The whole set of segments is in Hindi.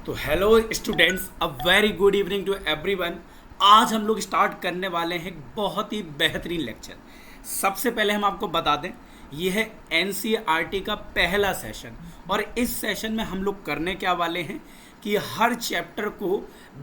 तो hello students, a very good evening to everyone. आज हम लोग स्टार्ट करने वाले हैं एक बहुत ही बेहतरीन लेक्चर। सबसे पहले हम आपको बता दें, ये है एनसीईआरटी का पहला सेशन और इस सेशन में हम लोग करने क्या वाले हैं कि हर चैप्टर को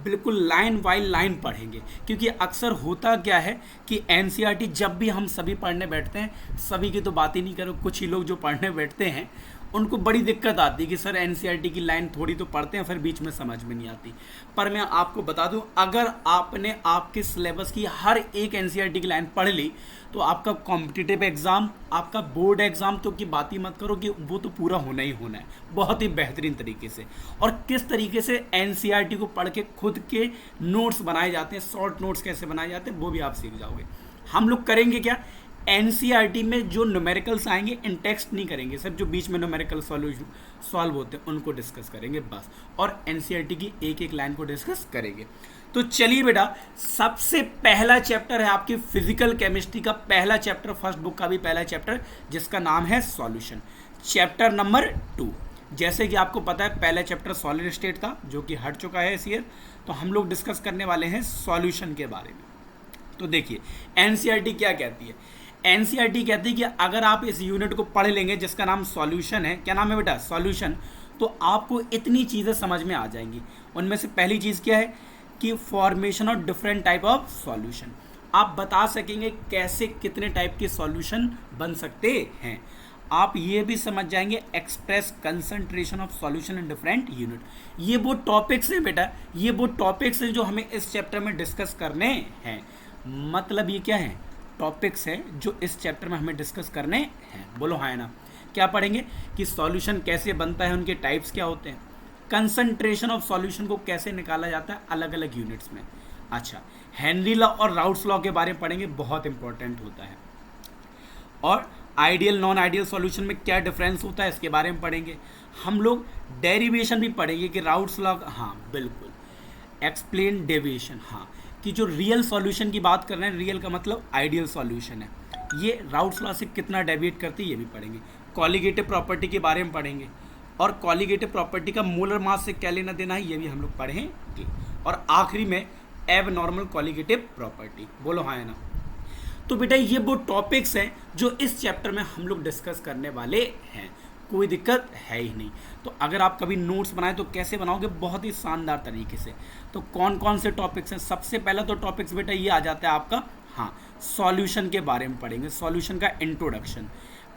बिल्कुल लाइन बाय लाइन पढ़ेंगे। क्योंकि अक्सर होता क्या है कि एनसीईआरटी जब भी हम सभी पढ़ने बैठते हैं, सभी की तो बात ही नहीं करो, कुछ ही लोग जो पढ़ने बैठते हैं उनको बड़ी दिक्कत आती है कि सर एनसीईआरटी की लाइन थोड़ी तो पढ़ते हैं फिर बीच में समझ में नहीं आती। पर मैं आपको बता दूं, अगर आपने आपके सिलेबस की हर एक एनसीईआरटी की लाइन पढ़ ली तो आपका कॉम्पिटिटिव एग्जाम, आपका बोर्ड एग्जाम तो की बात ही मत करो कि वो तो पूरा होना ही होना है बहुत ही बेहतरीन तरीके से। और किस तरीके से एनसीईआरटी को पढ़ के खुद के नोट्स बनाए जाते हैं, शॉर्ट नोट्स कैसे बनाए जाते हैं वो भी आप सीख जाओगे। हम लोग करेंगे क्या, एनसीईआरटी में जो न्यूमेरिकल्स आएंगे इन टेक्स्ट नहीं करेंगे, सिर्फ जो बीच में न्यूमेरिकल सॉल्व होते हैं उनको डिस्कस करेंगे बस। और एनसीईआरटी की एक एक लाइन को डिस्कस करेंगे। तो चलिए बेटा, सबसे पहला चैप्टर है आपकी फिजिकल केमिस्ट्री का पहला चैप्टर, फर्स्ट बुक का भी पहला चैप्टर, जिसका नाम है सॉल्यूशन, चैप्टर नंबर 2। जैसे कि आपको पता है पहला चैप्टर सॉलिड स्टेट था जो कि हट चुका है इस ईयर, तो हम लोग डिस्कस करने वाले हैं सॉल्यूशन के बारे में। तो देखिए एनसीईआरटी क्या कहती है। एनसीईआरटी कहती है कि अगर आप इस यूनिट को पढ़ लेंगे जिसका नाम सॉल्यूशन है, क्या नाम है बेटा, सॉल्यूशन, तो आपको इतनी चीज़ें समझ में आ जाएंगी। उनमें से पहली चीज़ क्या है कि formation of different type of solution. आप बता सकेंगे कैसे कितने टाइप के सॉल्यूशन बन सकते हैं। आप ये भी समझ जाएंगे express concentration of solution in different unit. ये वो टॉपिक्स हैं बेटा, ये वो टॉपिक्स हैं जो हमें इस चैप्टर में डिस्कस करने हैं। मतलब ये क्या है, टॉपिक्स हैं जो इस चैप्टर में हमें डिस्कस करने हैं। बोलो हाँ या ना। क्या पढ़ेंगे कि सॉल्यूशन कैसे बनता है, उनके टाइप्स क्या होते हैं, कंसंट्रेशन ऑफ सॉल्यूशन को कैसे निकाला जाता है अलग अलग यूनिट्स में। अच्छा, हेनरी लॉ और राउट्स लॉ के बारे में पढ़ेंगे, बहुत इंपॉर्टेंट होता है। और आइडियल नॉन आइडियल सॉल्यूशन में क्या डिफरेंस होता है इसके बारे में पढ़ेंगे। हम लोग डेरिवेशन भी पढ़ेंगे कि राउट्स लॉ, हाँ बिल्कुल, एक्सप्लेन डेविएशन, हाँ, कि जो रियल सॉल्यूशन की बात कर रहे हैं, रियल का मतलब आइडियल सॉल्यूशन है, ये राउट्स लॉ से कितना डेविएट करती है ये भी पढ़ेंगे। कॉलिगेटिव प्रॉपर्टी के बारे में पढ़ेंगे और कॉलिगेटिव प्रॉपर्टी का मोलर मास से क्या लेना देना है ये भी हम लोग पढ़ेंगे। और आखिरी में एब नॉर्मल कॉलिगेटिव प्रॉपर्टी। बोलो हाँ या ना। तो बेटा ये वो टॉपिक्स हैं जो इस चैप्टर में हम लोग डिस्कस करने वाले हैं, कोई दिक्कत है ही नहीं। तो अगर आप कभी नोट्स बनाए तो कैसे बनाओगे, बहुत ही शानदार तरीके से। तो कौन कौन से टॉपिक्स हैं, सबसे पहला तो टॉपिक्स बेटा ये आ जाता है आपका, हाँ, सॉल्यूशन के बारे में पढ़ेंगे, सॉल्यूशन का इंट्रोडक्शन।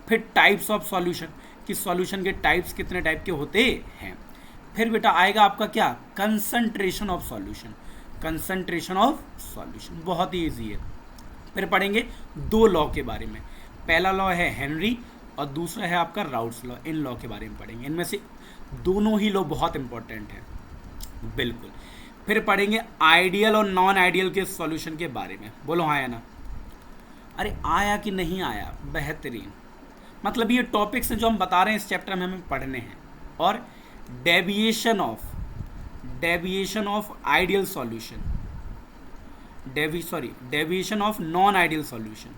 फिर टाइप्स ऑफ सॉल्यूशन, कि सॉल्यूशन के टाइप्स कितने टाइप के होते हैं। फिर बेटा आएगा आपका क्या, concentration of solution, concentration of solution बहुत ही ईजी है। फिर पढ़ेंगे दो लॉ के बारे में, पहला लॉ है हेनरी और दूसरा है आपका राउट्स लॉ। इन लॉ के बारे में पढ़ेंगे, इनमें से दोनों ही लॉ बहुत इंपॉर्टेंट है बिल्कुल। फिर पढ़ेंगे आइडियल और नॉन आइडियल के सॉल्यूशन के बारे में। बोलो हाँ या ना। अरे आया कि नहीं आया, बेहतरीन। मतलब ये टॉपिक्स जो हम बता रहे हैं इस चैप्टर में हमें पढ़ने हैं। और deviation of ideal solution, deviation of non ideal solution.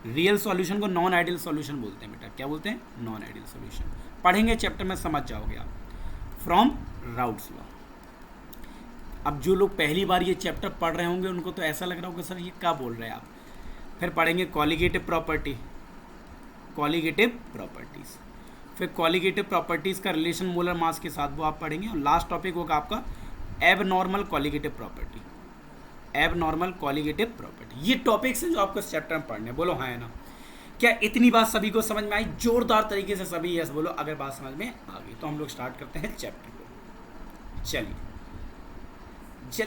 Real solution को नॉन आइडियल सॉल्यूशन बोलते हैं बेटा, क्या बोलते हैं, नॉन आइडियल सॉल्यूशन। पढ़ेंगे चैप्टर में, समझ जाओगे आप, फ्रॉम राउट्स लॉ। अब जो लोग पहली बार ये चैप्टर पढ़ रहे होंगे उनको तो ऐसा लग रहा होगा सर ये क्या बोल रहे हैं आप। फिर पढ़ेंगे कॉलिगेटिव प्रॉपर्टीज़। फिर कॉलिगेटिव प्रॉपर्टीज़ का रिलेशन मोलर मास के साथ वो आप पढ़ेंगे। और लास्ट टॉपिक होगा आपका एब नॉर्मल कॉलिगेटिव प्रॉपर्टी, एब नॉर्मल कॉलिगेटिव प्रॉपर्टी। ये टॉपिक्स हैं जो आपको इस चैप्टर में पढ़ने। बोलो हाँ या ना। क्या इतनी बात सभी को समझ में आई, जोरदार तरीके से सभी यस बोलो अगर बात समझ में आ गई। तो हम लोग स्टार्ट करते हैं चैप्टर को। चलिए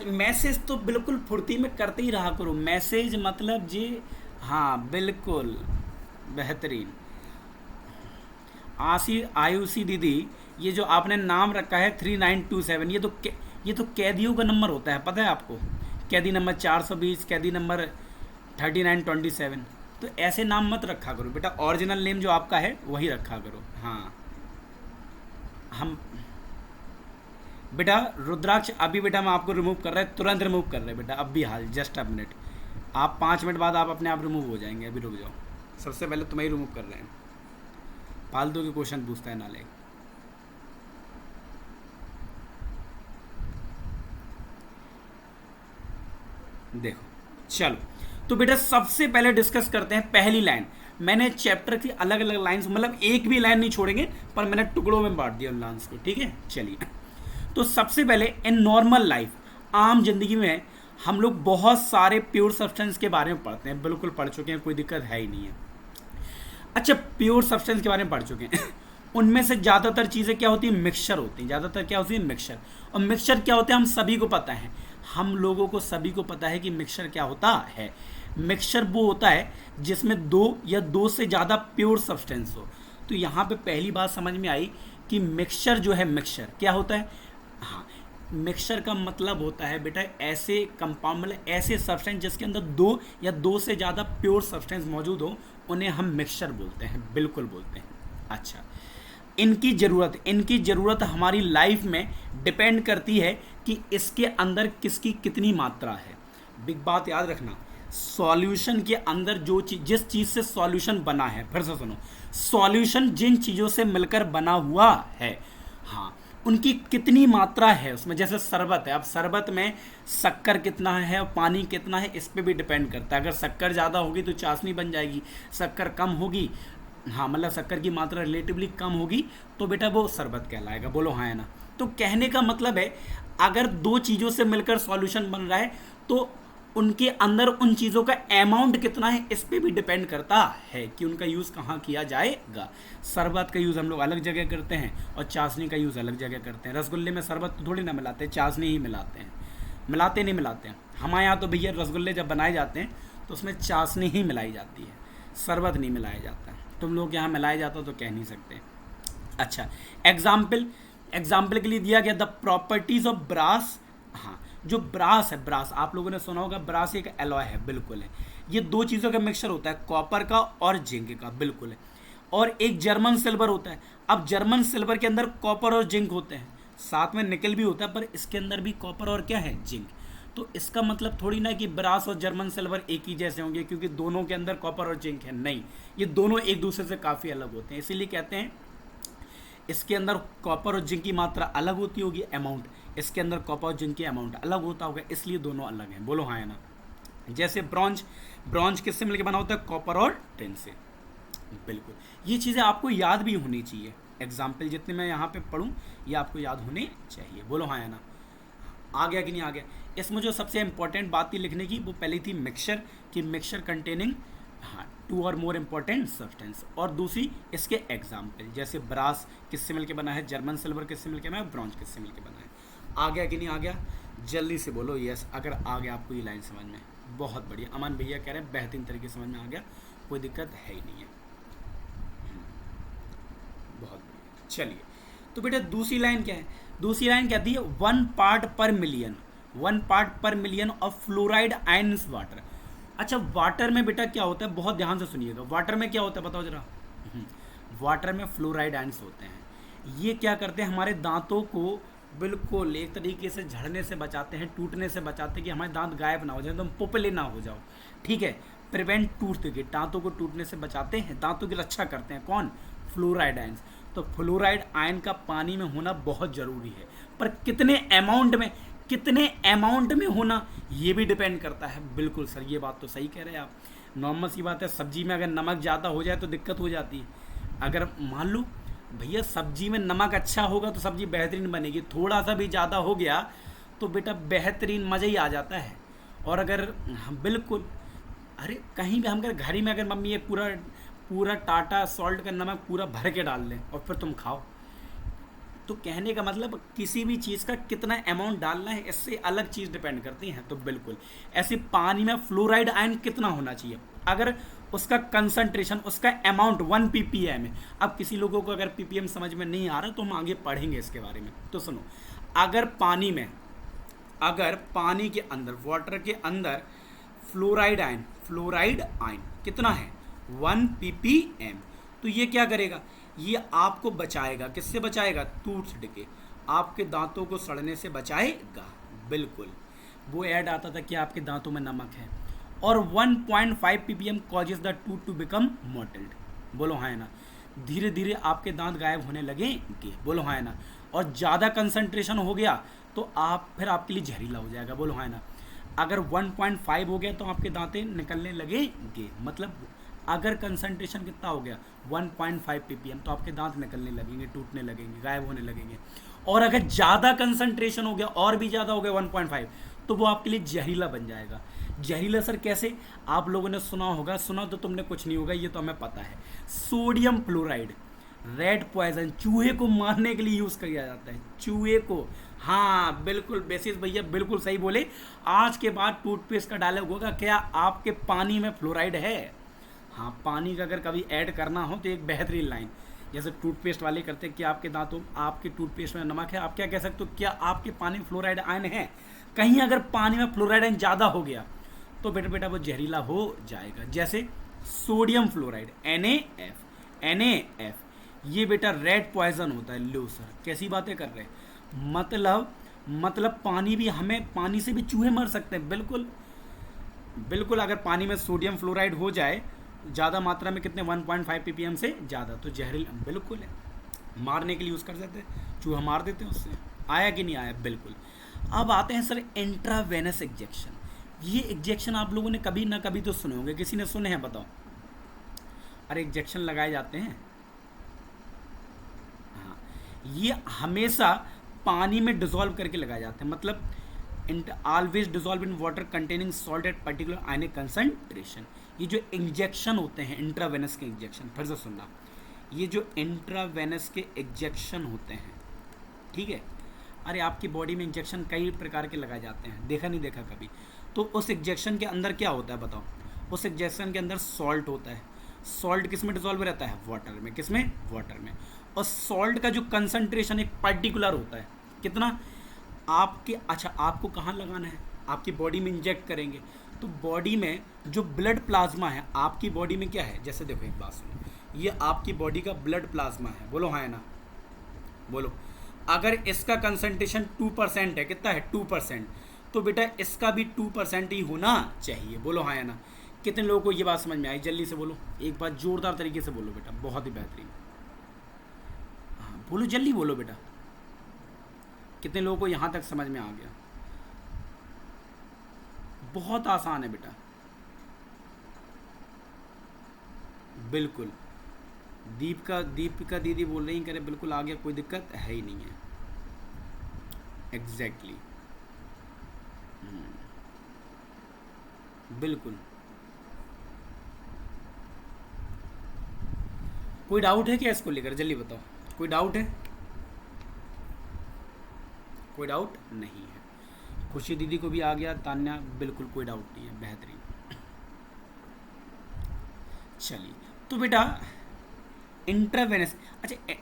मैसेज तो बिल्कुल फुर्ती में करते ही रहा करो, मैसेज मतलब जी, हाँ बिल्कुल बेहतरीन। आयुषी दीदी, ये जो आपने नाम रखा है 3927, ये तो कैदियों का नंबर होता है, पता है आपको, कैदी नंबर 420, कैदी नंबर 3927। तो ऐसे नाम मत रखा करो बेटा, ओरिजिनल नेम जो आपका है वही रखा करो। हाँ हम बेटा रुद्राक्ष, अभी बेटा मैं आपको रिमूव कर रहा है, तुरंत रिमूव कर रहे हैं बेटा, अब भी हाल, जस्ट अ मिनट। आप 5 मिनट बाद आप अपने आप रिमूव हो जाएंगे, अभी रुक जाओ। सबसे पहले तुम्हें ही रिमूव कर रहे हैं, फालतू के क्वेश्चन पूछता है नाले। देखो, चलो तो बेटा सबसे पहले डिस्कस करते हैं पहली लाइन। मैंने चैप्टर की अलग अलग लाइंस, मतलब एक भी लाइन नहीं छोड़ेंगे, पर मैंने टुकड़ों में बांट दिया उन लाइंस को, ठीक है। चलिए, तो सबसे पहले इन नॉर्मल लाइफ, आम जिंदगी में हम लोग बहुत सारे प्योर सब्सटेंस के बारे में पढ़ते हैं, बिल्कुल पढ़ चुके हैं, कोई दिक्कत है ही नहीं है। अच्छा, प्योर सब्सटेंस के बारे में पढ़ चुके हैं उनमें से ज़्यादातर चीज़ें क्या होती है, मिक्सचर होती हैं। ज़्यादातर क्या होती है, मिक्सचर। और मिक्सचर क्या होता है, हम सभी को पता है, हम लोगों को सभी को पता है कि मिक्सचर क्या होता है। मिक्सचर वो होता है जिसमें दो या दो से ज़्यादा प्योर सब्सटेंस हो। तो यहाँ पे पहली बात समझ में आई कि मिक्सचर जो है, मिक्सचर क्या होता है। हाँ, मिक्सचर का मतलब होता है बेटा ऐसे कंपाउंड, मतलब ऐसे सब्सटेंस जिसके अंदर दो या दो से ज़्यादा प्योर सब्सटेंस मौजूद हो, उन्हें हम मिक्सचर बोलते हैं, बिल्कुल बोलते हैं। अच्छा, इनकी ज़रूरत हमारी लाइफ में डिपेंड करती है कि इसके अंदर किसकी कितनी मात्रा है। बिग बात याद रखना, सॉल्यूशन के अंदर जो चीज़, जिस चीज़ से सॉल्यूशन बना है, फिर से सुनो, सॉल्यूशन जिन चीज़ों से मिलकर बना हुआ है, हाँ, उनकी कितनी मात्रा है उसमें। जैसे शरबत है, अब शरबत में शक्कर कितना है और पानी कितना है, इस पे भी डिपेंड करता है। अगर शक्कर ज़्यादा होगी तो चाशनी बन जाएगी, शक्कर कम होगी, हाँ मतलब शक्कर की मात्रा रिलेटिवली कम होगी, तो बेटा वो शरबत कहलाएगा। बोलो हाँ या ना। तो कहने का मतलब है, अगर दो चीज़ों से मिलकर सॉल्यूशन बन रहा है तो उनके अंदर उन चीज़ों का अमाउंट कितना है, इस पे भी डिपेंड करता है कि उनका यूज़ कहाँ किया जाएगा। शरबत का यूज़ हम लोग अलग जगह करते हैं और चाशनी का यूज़ अलग जगह करते हैं। रसगुल्ले में शरबत तो थोड़ी ना मिलाते हैं, चाशनी ही मिलाते हैं। मिलाते नहीं मिलाते हैं हमारे यहाँ तो भैया, रसगुल्ले जब बनाए जाते हैं तो उसमें चाशनी ही मिलाई जाती है, शरबत नहीं मिलाया जाता है। तुम लोग यहाँ मिलाया जाता तो कह नहीं सकते। अच्छा, एग्जाम्पल के लिए दिया गया द प्रॉपर्टीज ऑफ ब्रास। हाँ, जो ब्रास है, ब्रास आप लोगों ने सुना होगा, ब्रास एक एलॉय है, बिल्कुल है। ये दो चीज़ों का मिक्सचर होता है, कॉपर का और जिंक का, बिल्कुल है। और एक जर्मन सिल्वर होता है। अब जर्मन सिल्वर के अंदर कॉपर और जिंक होते हैं, साथ में निकल भी होता है, पर इसके अंदर भी कॉपर और क्या है, जिंक। तो इसका मतलब थोड़ी ना कि ब्रास और जर्मन सिल्वर एक ही जैसे होंगे क्योंकि दोनों के अंदर कॉपर और जिंक है, नहीं, ये दोनों एक दूसरे से काफ़ी अलग होते हैं। इसीलिए कहते हैं इसके अंदर कॉपर और जिंक की मात्रा अलग होती होगी, अमाउंट, इसके अंदर कॉपर और जिंक की अमाउंट अलग होता होगा, इसलिए दोनों अलग हैं। बोलो हाँ या ना। जैसे ब्रॉन्ज किससे मिलकर बना होता है, कॉपर और टिन से, बिल्कुल। ये चीज़ें आपको याद भी होनी चाहिए, एग्जाम्पल जितने मैं यहाँ पे पढ़ूँ ये आपको याद होने चाहिए। बोलो हाँ या ना। आ गया कि नहीं आ गया। इसमें जो सबसे इंपॉर्टेंट बात थी लिखने की, वो पहली थी मिक्सचर, कि मिक्सचर कंटेनिंग हाँ 2 और मोर इम्पॉर्टेंट सब्सटेंस, और दूसरी इसके एग्जाम्पल, जैसे ब्रास किससे मिलकर बना है, जर्मन सिल्वर किससे मिलकर बना है, ब्रॉन्ज किससे मिलकर बना है। आ गया कि नहीं आ गया, जल्दी से बोलो यस अगर आ गया आपको ये लाइन समझ में। बहुत बढ़िया, अमन भैया कह रहे हैं बेहतरीन तरीके से समझ में आ गया, कोई दिक्कत है ही नहीं है। बहुत बढ़िया। चलिए, तो बेटा दूसरी लाइन क्या है, दूसरी लाइन कहती है 1 पार्ट पर मिलियन, 1 पार्ट पर million of fluoride ions water. अच्छा, वाटर में बेटा क्या होता है, बहुत ध्यान से सुनिएगा, वाटर में क्या होता है बताओ जरा। वाटर में फ्लोराइड आयन्स होते हैं। ये क्या करते हैं, हमारे दांतों को बिल्कुल एक तरीके से झड़ने से बचाते हैं, टूटने से बचाते हैं, कि हमारे दांत गायब ना हो जाए, तुम पोपले ना हो जाओ, ठीक है। प्रिवेंट टूथ के, दांतों को टूटने से बचाते हैं, दांतों की रक्षा करते हैं, कौन, फ्लोराइड आयन्स। तो फ्लोराइड आयन का पानी में होना बहुत ज़रूरी है, पर कितने अमाउंट में होना ये भी डिपेंड करता है। बिल्कुल सर, ये बात तो सही कह रहे हैं आप। नॉर्मल सी बात है, सब्जी में अगर नमक ज़्यादा हो जाए तो दिक्कत हो जाती है। अगर मान लो भैया सब्जी में नमक अच्छा होगा तो सब्जी बेहतरीन बनेगी, थोड़ा सा भी ज़्यादा हो गया तो बेटा बेहतरीन मज़ा ही आ जाता है। और अगर बिल्कुल, अरे कहीं भी हम अगर घर ही में अगर मम्मी एक पूरा टाटा सॉल्ट का नमक पूरा भर के डाल लें और फिर तुम खाओ, तो कहने का मतलब किसी भी चीज़ का कितना अमाउंट डालना है इससे अलग चीज़ डिपेंड करती है। तो बिल्कुल ऐसे पानी में फ्लोराइड आयन कितना होना चाहिए, अगर उसका कंसंट्रेशन, उसका अमाउंट 1 ppm है। अब किसी लोगों को अगर ppm समझ में नहीं आ रहा तो हम आगे पढ़ेंगे इसके बारे में। तो सुनो, अगर पानी के अंदर, वाटर के अंदर फ्लोराइड आयन कितना है, 1 ppm, तो ये क्या करेगा, ये आपको बचाएगा, किससे बचाएगा, टूथ के, आपके दांतों को सड़ने से बचाएगा। बिल्कुल, वो ऐड आता था कि आपके दांतों में नमक है। और 1.5 ppm causes the tooth to become mottled. बोलो हाँ है ना। धीरे धीरे आपके दांत गायब होने लगेंगे। बोलो हाँ है ना। और ज़्यादा कंसंट्रेशन हो गया तो फिर आपके लिए जहरीला हो जाएगा। बोलो हाँ है ना। अगर 1.5 हो गया तो आपके दांतें निकलने लगेंगे, मतलब अगर कंसंट्रेशन कितना हो गया 1.5 ppm तो आपके दांत निकलने लगेंगे, टूटने लगेंगे, गायब होने लगेंगे। और अगर ज़्यादा कंसंट्रेशन हो गया, और भी ज़्यादा हो गया 1.5, तो वो आपके लिए जहरीला बन जाएगा। जहरीला सर कैसे? आप लोगों ने सुना होगा, सुना तो तुमने कुछ नहीं होगा, ये तो हमें पता है। सोडियम फ्लोराइड रेड पॉइजन, चूहे को मारने के लिए यूज़ किया जाता है, चूहे को। हाँ बिल्कुल बेसिस भैया बिल्कुल सही बोले। आज के बाद टूथपेस्ट का डायलॉग होगा, क्या आपके पानी में फ्लोराइड है? हाँ, पानी का अगर कभी ऐड करना हो तो एक बेहतरीन लाइन, जैसे टूथपेस्ट वाले करते हैं कि आपके दांतों, आपके टूथपेस्ट में नमक है, आप क्या कह सकते हो, क्या आपके पानी में फ्लोराइड आयन है? कहीं अगर पानी में फ्लोराइड आयन ज़्यादा हो गया तो बेटा बेटा वो जहरीला हो जाएगा। जैसे सोडियम फ्लोराइड NaF, ये बेटा रेड पॉइजन होता है। लो सर कैसी बातें कर रहे हैं, मतलब पानी भी, हमें पानी से भी चूहे मर सकते हैं। बिल्कुल बिल्कुल, अगर पानी में सोडियम फ्लोराइड हो जाए ज़्यादा मात्रा में, कितने 1.5 ppm से ज़्यादा, तो जहरीला बिल्कुल है, मारने के लिए यूज़ कर सकते हैं, चूहा मार देते हैं उससे। आया कि नहीं आया? बिल्कुल। अब आते हैं सर इंट्रावेनस इंजेक्शन। ये इंजेक्शन आप लोगों ने कभी ना कभी तो सुने होंगे, किसी ने सुने हैं बताओ? अरे इंजेक्शन लगाए जाते हैं, हाँ, ये हमेशा पानी में डिजोल्व करके लगाए जाते हैं, मतलब always dissolve in water containing salt at particular ionic concentration. ये जो इंजेक्शन होते हैं इंट्रावेनस के इंजेक्शन, फिर से सुनना, ये जो इंट्रावेनस के इंजेक्शन होते हैं, ठीक है, अरे आपकी बॉडी में इंजेक्शन कई प्रकार के लगाए जाते हैं, देखा नहीं देखा कभी? तो उस इंजेक्शन के अंदर क्या होता है बताओ? उस इंजेक्शन के अंदर सॉल्ट होता है। सॉल्ट किस में डिजोल्व रहता है? वाटर में। किस में? वाटर में। और सॉल्ट का जो कंसंट्रेशन एक पर्टिकुलर होता है, कितना? आपके, अच्छा आपको कहाँ लगाना है? आपकी बॉडी में इंजेक्ट करेंगे तो बॉडी में जो ब्लड प्लाज्मा है, आपकी बॉडी में क्या है? जैसे देखो एक बात सुनो, ये आपकी बॉडी का ब्लड प्लाज्मा है, बोलो हाँ है ना? बोलो। अगर इसका कंसंट्रेशन 2% है, कितना है? 2%, तो बेटा इसका भी 2% ही होना चाहिए, बोलो हाँ है ना? कितने लोगों को ये बात समझ में आई? जल्दी से बोलो, एक बार जोरदार तरीके से बोलो बेटा, बहुत ही बेहतरीन। हाँ बोलो, जल्दी बोलो बेटा, कितने लोगों को यहाँ तक समझ में आ गया? बहुत आसान है बेटा, बिल्कुल। दीपिका दीदी बोल रही करे बिल्कुल आ गया, कोई दिक्कत है ही नहीं है। एग्जैक्टली बिल्कुल। कोई डाउट है क्या इसको लेकर? जल्दी बताओ, कोई डाउट है? कोई डाउट नहीं है। खुशी दीदी को भी आ गया, तान्या बिल्कुल कोई डाउट नहीं है, बेहतरीन। चलिए तो बेटा इंट्रावेनस, अच्छा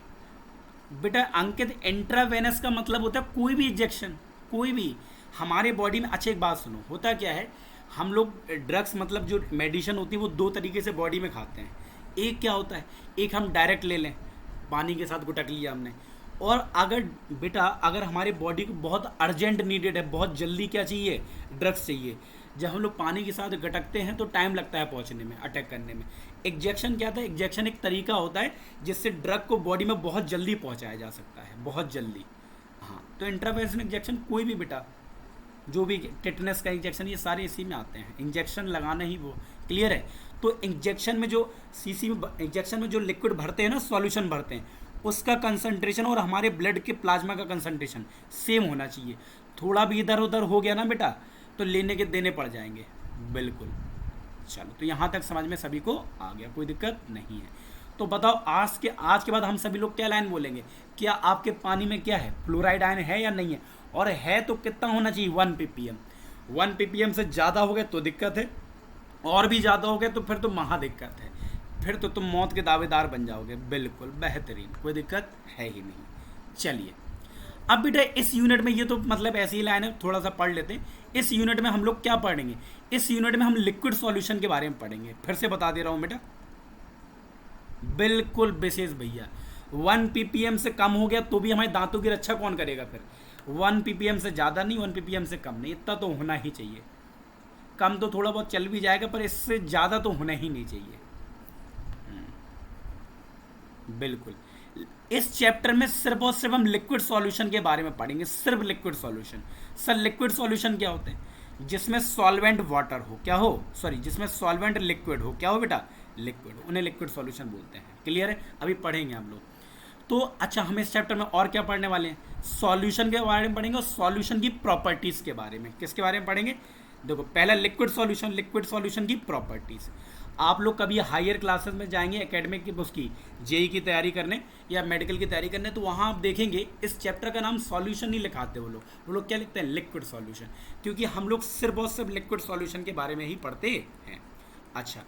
बेटा अंकित, इंट्रावेनस का मतलब होता है कोई भी इंजेक्शन, कोई भी हमारे बॉडी में। अच्छा एक बात सुनो, होता क्या है, हम लोग ड्रग्स मतलब जो मेडिसिन होती है वो दो तरीके से बॉडी में खाते हैं। एक क्या होता है, एक हम डायरेक्ट ले लें, पानी के साथ गुटक लिया हमने, और अगर बेटा अगर हमारी बॉडी को बहुत अर्जेंट नीडेड है, बहुत जल्दी क्या चाहिए, ड्रग्स चाहिए, जब हम लोग पानी के साथ गटकते हैं तो टाइम लगता है पहुंचने में, अटैक करने में। इंजेक्शन क्या था? इंजेक्शन एक तरीका होता है जिससे ड्रग को बॉडी में बहुत जल्दी पहुंचाया जा सकता है, बहुत जल्दी। हाँ तो इंट्रावेनस इंजेक्शन कोई भी बेटा, जो भी टेटनस का इंजेक्शन, ये सारे इसी में आते हैं, इंजेक्शन लगाना ही वो, क्लियर है? तो इंजेक्शन में जो सीसी में इंजेक्शन में जो लिक्विड भरते हैं ना, सॉल्यूशन भरते हैं, उसका कंसंट्रेशन और हमारे ब्लड के प्लाज्मा का कंसंट्रेशन सेम होना चाहिए। थोड़ा भी इधर उधर हो गया ना बेटा तो लेने के देने पड़ जाएंगे, बिल्कुल। चलो तो यहाँ तक समझ में सभी को आ गया, कोई दिक्कत नहीं है। तो बताओ आज के बाद हम सभी लोग क्या लाइन बोलेंगे, क्या आपके पानी में क्या है, फ्लोराइड आयन है या नहीं है? और है तो कितना होना चाहिए? 1 ppm। 1 ppm से ज़्यादा हो गए तो दिक्कत है, और भी ज़्यादा हो गए तो फिर तो महा दिक्कत है, फिर तो तुम मौत के दावेदार बन जाओगे। बिल्कुल बेहतरीन, कोई दिक्कत है ही नहीं। चलिए अब बेटा इस यूनिट में, ये तो मतलब ऐसी ही लाइन है, थोड़ा सा पढ़ लेते हैं। इस यूनिट में हम लोग क्या पढ़ेंगे? इस यूनिट में हम लिक्विड सॉल्यूशन के बारे में पढ़ेंगे। फिर से बता दे रहा हूँ बेटा, बिल्कुल विशेष भैया, 1 ppm से कम हो गया तो भी हमारे दांतों की रक्षा कौन करेगा? फिर 1 ppm से ज़्यादा नहीं, 1 ppm से कम नहीं, इतना तो होना ही चाहिए। कम तो थोड़ा बहुत चल भी जाएगा, पर इससे ज़्यादा तो होना ही नहीं चाहिए। बिल्कुल। इस चैप्टर में सिर्फ और सिर्फ हम लिक्विड सॉल्यूशन के बारे में पढ़ेंगे, सिर्फ liquid solution. Sir liquid solution क्या होते हैं? जिसमें सॉल्वेंट वाटर हो, क्या हो, सॉरी, जिसमें सॉल्वेंट लिक्विड हो, क्या हो बेटा, लिक्विड हो, उन्हें लिक्विड सॉल्यूशन बोलते हैं। क्लियर है, अभी पढ़ेंगे हम लोग। तो अच्छा, हम इस चैप्टर में और क्या पढ़ने वाले हैं, सॉल्यूशन के बारे में पढ़ेंगे और सॉल्यूशन की प्रॉपर्टीज के बारे में। किसके बारे में पढ़ेंगे, देखो पहला लिक्विड सॉल्यूशन, लिक्विड सॉल्यूशन की प्रॉपर्टीज। आप लोग कभी हायर क्लासेस में जाएंगे एकेडमिक की उसकी जेई की तैयारी करने या मेडिकल की तैयारी करने, तो वहाँ आप देखेंगे इस चैप्टर का नाम सॉल्यूशन नहीं लिखाते वो लोग क्या लिखते हैं, लिक्विड सॉल्यूशन, क्योंकि हम लोग सिर्फ और सिर्फ लिक्विड सॉल्यूशन के बारे में ही पढ़ते हैं। अच्छा,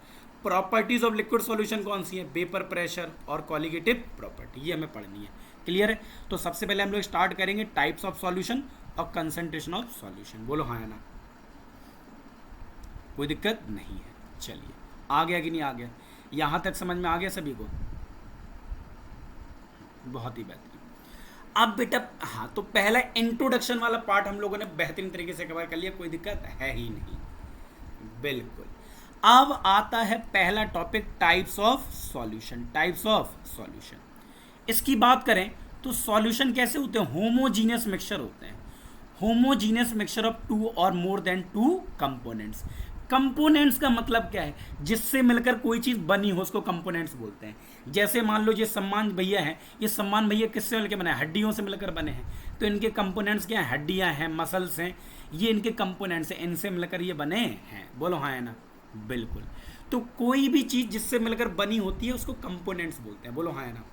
प्रॉपर्टीज ऑफ लिक्विड सॉल्यूशन कौन सी है, वेपर प्रेशर और कॉलिगेटिव प्रॉपर्टी, ये हमें पढ़नी है। क्लियर है, तो सबसे पहले हम लोग स्टार्ट करेंगे टाइप्स ऑफ सॉल्यूशन और कंसंट्रेशन ऑफ सॉल्यूशन। बोलो हाँ या ना, कोई दिक्कत नहीं है। चलिए, आ गया कि नहीं आ गया, यहां तक समझ में आ गया सभी को, बहुत ही बेहतरीन। अब बेटा हाँ, तो पहला इंट्रोडक्शन वाला पार्ट हम लोगों ने बेहतरीन तरीके से कवर कर लिया, कोई दिक्कत है ही नहीं, बिल्कुल। अब आता है पहला topic, types of solution. Types of solution, इसकी बात करें तो सॉल्यूशन कैसे होते हैं, होमोजीनियस मिक्सचर होते हैं। होमोजीनियस मिक्सचर ऑफ टू और more than two components. Components का मतलब क्या है, जिससे मिलकर कोई चीज बनी हो उसको कंपोनेंट्स बोलते हैं। जैसे मान लो ये सम्मान भैया हैं, ये सम्मान भैया किससे मिलकर बने हैं, हड्डियों से मिलकर बने हैं, तो इनके कंपोनेंट्स क्या हैं, हड्डियां हैं, मसल्स हैं, ये इनके कंपोनेंट्स हैं, इनसे मिलकर ये बने हैं। बोलो हाँ है ना, बिल्कुल। तो कोई भी चीज जिससे मिलकर बनी होती है उसको कंपोनेंट्स बोलते हैं। बोलो हाँ है ना।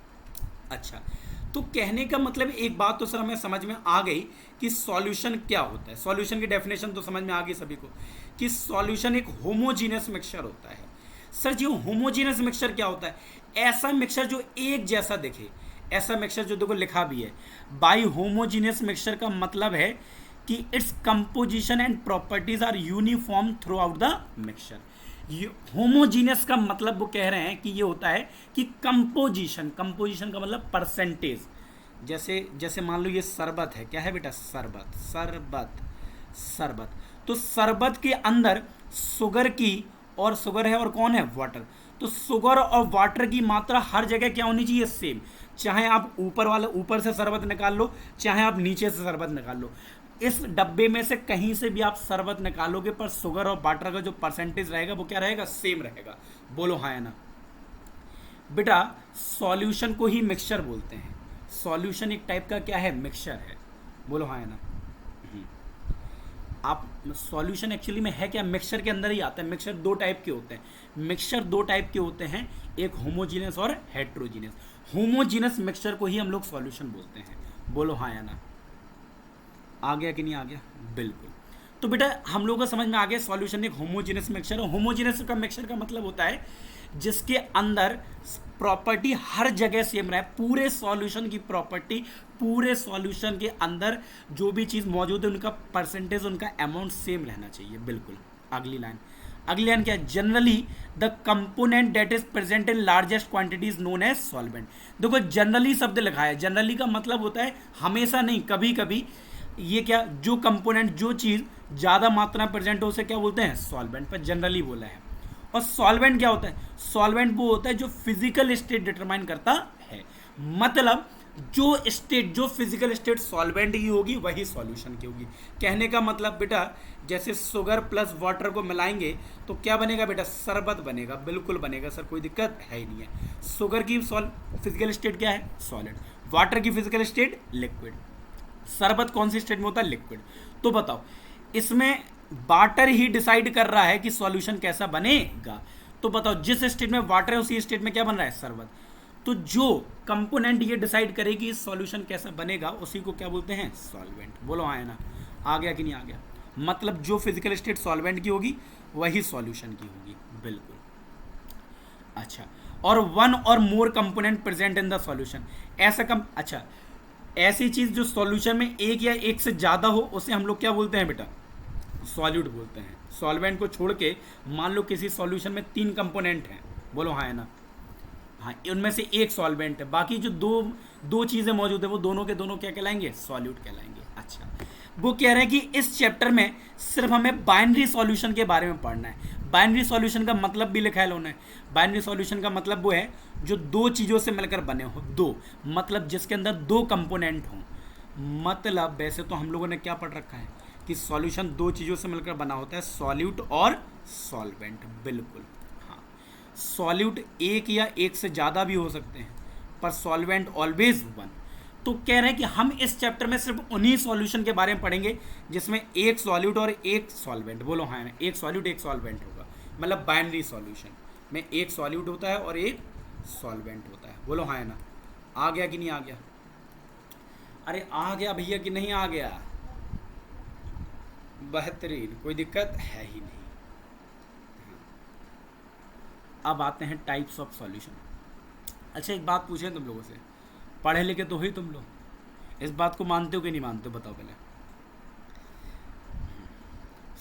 अच्छा, तो कहने का मतलब एक बात तो सर हमें समझ में आ गई कि सॉल्यूशन क्या होता है। सॉल्यूशन की डेफिनेशन तो समझ में आ गई सभी को कि सॉल्यूशन एक होमोजीनियस मिक्सचर होता है। सर जी, होमोजीनियस मिक्सचर क्या होता है, ऐसा मिक्सचर जो एक जैसा दिखे, ऐसा मिक्सचर जो देखो लिखा भी है। बाई होमोजीनियस मिक्सचर का मतलब है कि its composition and properties are uniform throughout the mixture. Homogeneous का मतलब वो कह रहे हैं कि ये होता है कि कंपोजिशन, कंपोजिशन का मतलब परसेंटेज। जैसे मान लो ये शरबत है, क्या है बेटा, शरबत, शरबत, शरबत। तो शरबत के अंदर शुगर की, और शुगर है और कौन है, वाटर। तो शुगर और वाटर की मात्रा हर जगह क्या होनी चाहिए, सेम। चाहे आप ऊपर से शरबत निकाल लो, चाहे आप नीचे से शरबत निकाल लो, इस डब्बे में से कहीं से भी आप शरबत निकालोगे पर शुगर और वाटर का जो परसेंटेज रहेगा वो क्या रहेगा, सेम रहेगा। बोलो हाँ या ना। बेटा सॉल्यूशन को ही मिक्सचर बोलते हैं। सॉल्यूशन एक टाइप का क्या है, मिक्सचर है। बोलो हाँ या ना। आप सॉल्यूशन एक्चुअली में है क्या, मिक्सचर के अंदर ही आता है। मिक्सचर दो टाइप के होते हैं, मिक्सचर दो टाइप के होते हैं, एक होमोजीनियस और हेट्रोजीनियस। होमोजीनियस मिक्सचर को ही हम लोग सॉल्यूशन बोलते हैं। बोलो हाँ या ना, आ गया कि नहीं आ गया, बिल्कुल। तो बेटा हम लोगों को समझ में आ गया सॉल्यूशन एक होमोजीनियस मिक्सचर। और होमोजीनियस का मिक्सचर का मतलब होता है जिसके अंदर प्रॉपर्टी हर जगह सेम रहे, पूरे सॉल्यूशन की प्रॉपर्टी, पूरे सॉल्यूशन के अंदर जो भी चीज़ मौजूद है उनका परसेंटेज, उनका अमाउंट सेम रहना चाहिए, बिल्कुल। अगली लाइन क्या है, generally the component that is present in largest quantity is known as solvent. देखो जनरली शब्द लिखा है, जनरली का मतलब होता है हमेशा नहीं, कभी कभी। ये क्या, जो कंपोनेंट, जो चीज़ ज़्यादा मात्रा में प्रेजेंट हो उसे क्या बोलते हैं, सॉल्वेंट, पर जनरली बोला है। और सॉल्वेंट क्या होता है, सॉल्वेंट वो होता है जो फिजिकल स्टेट डिटरमाइन करता है। मतलब जो स्टेट, जो फिजिकल स्टेट सॉल्वेंट की होगी वही सॉल्यूशन की होगी। कहने का मतलब बेटा जैसे शुगर प्लस वाटर को मिलाएंगे तो क्या बनेगा बेटा, शरबत बनेगा, बिल्कुल बनेगा सर, कोई दिक्कत है ही नहीं है। शुगर की फिजिकल स्टेट क्या है, सॉलिड। वाटर की फिजिकल स्टेट लिक्विड। शरबत कौन सी स्टेट में होता है, लिक्विड। तो बताओ इसमें वाटर ही डिसाइड कर रहा है कि सॉल्यूशन कैसा बनेगा। तो बताओ जिस स्टेट में वाटर है उसी स्टेट में क्या बन रहा है, शरबत। तो जो कंपोनेंट ये डिसाइड करेगी सॉल्यूशन कैसा बनेगा उसी को क्या बोलते हैं, सॉल्वेंट। बोलो हाँ ना, आ गया कि नहीं आ गया। मतलब जो फिजिकल स्टेट सॉल्वेंट की होगी वही सॉल्यूशन की होगी, बिल्कुल। अच्छा, और वन और more component present in the solution, ऐसा अच्छा, ऐसी चीज जो सॉल्यूशन में एक या एक से ज्यादा हो उसे हम लोग क्या बोलते हैं बेटा, सॉल्यूट बोलते हैं। सॉल्वेंट को छोड़ के मान लो किसी सॉल्यूशन में 3 कंपोनेंट हैं, बोलो हाँ है ना, हाँ, उनमें से एक सॉल्वेंट है, बाकी जो दो चीजें मौजूद है वो दोनों के दोनों क्या कहलाएंगे, सॉल्यूट कहलाएंगे। अच्छा, वो कह रहे हैं कि इस चैप्टर में सिर्फ हमें बाइनरी सॉल्यूशन के बारे में पढ़ना है। बाइनरी सॉल्यूशन का मतलब भी लिखा है उन्होंने। बाइनरी सॉल्यूशन का मतलब वो है जो दो चीज़ों से मिलकर बने हो, दो मतलब जिसके अंदर 2 कंपोनेंट हों। मतलब वैसे तो हम लोगों ने क्या पढ़ रखा है कि सॉल्यूशन दो चीज़ों से मिलकर बना होता है, सॉल्यूट और सॉल्वेंट। बिल्कुल, हाँ, सॉल्यूट एक या एक से ज़्यादा भी हो सकते हैं, पर सॉल्वेंट ऑलवेज वन। तो कह रहे हैं कि हम इस चैप्टर में सिर्फ उन्हीं सॉल्यूशन के बारे में पढ़ेंगे जिसमें एक सॉल्यूट और एक सॉल्वेंट, बोलो हाँ ना, एक सॉल्यूट एक सॉल्वेंट होगा, मतलब बाइनरी सॉल्यूशन में एक सॉल्यूट होता है और एक सॉल्वेंट होता है, बोलो हाँ ना। आ गया कि नहीं आ गया? अरे आ गया भैया कि नहीं आ गया? बेहतरीन, कोई दिक्कत है ही नहीं। अब आते हैं टाइप्स ऑफ सॉल्यूशन। अच्छा एक बात पूछें तुम लोगों से, पढ़े लिखे तो ही तुम लोग, इस बात को मानते हो कि नहीं मानते हो? बताओ पहले।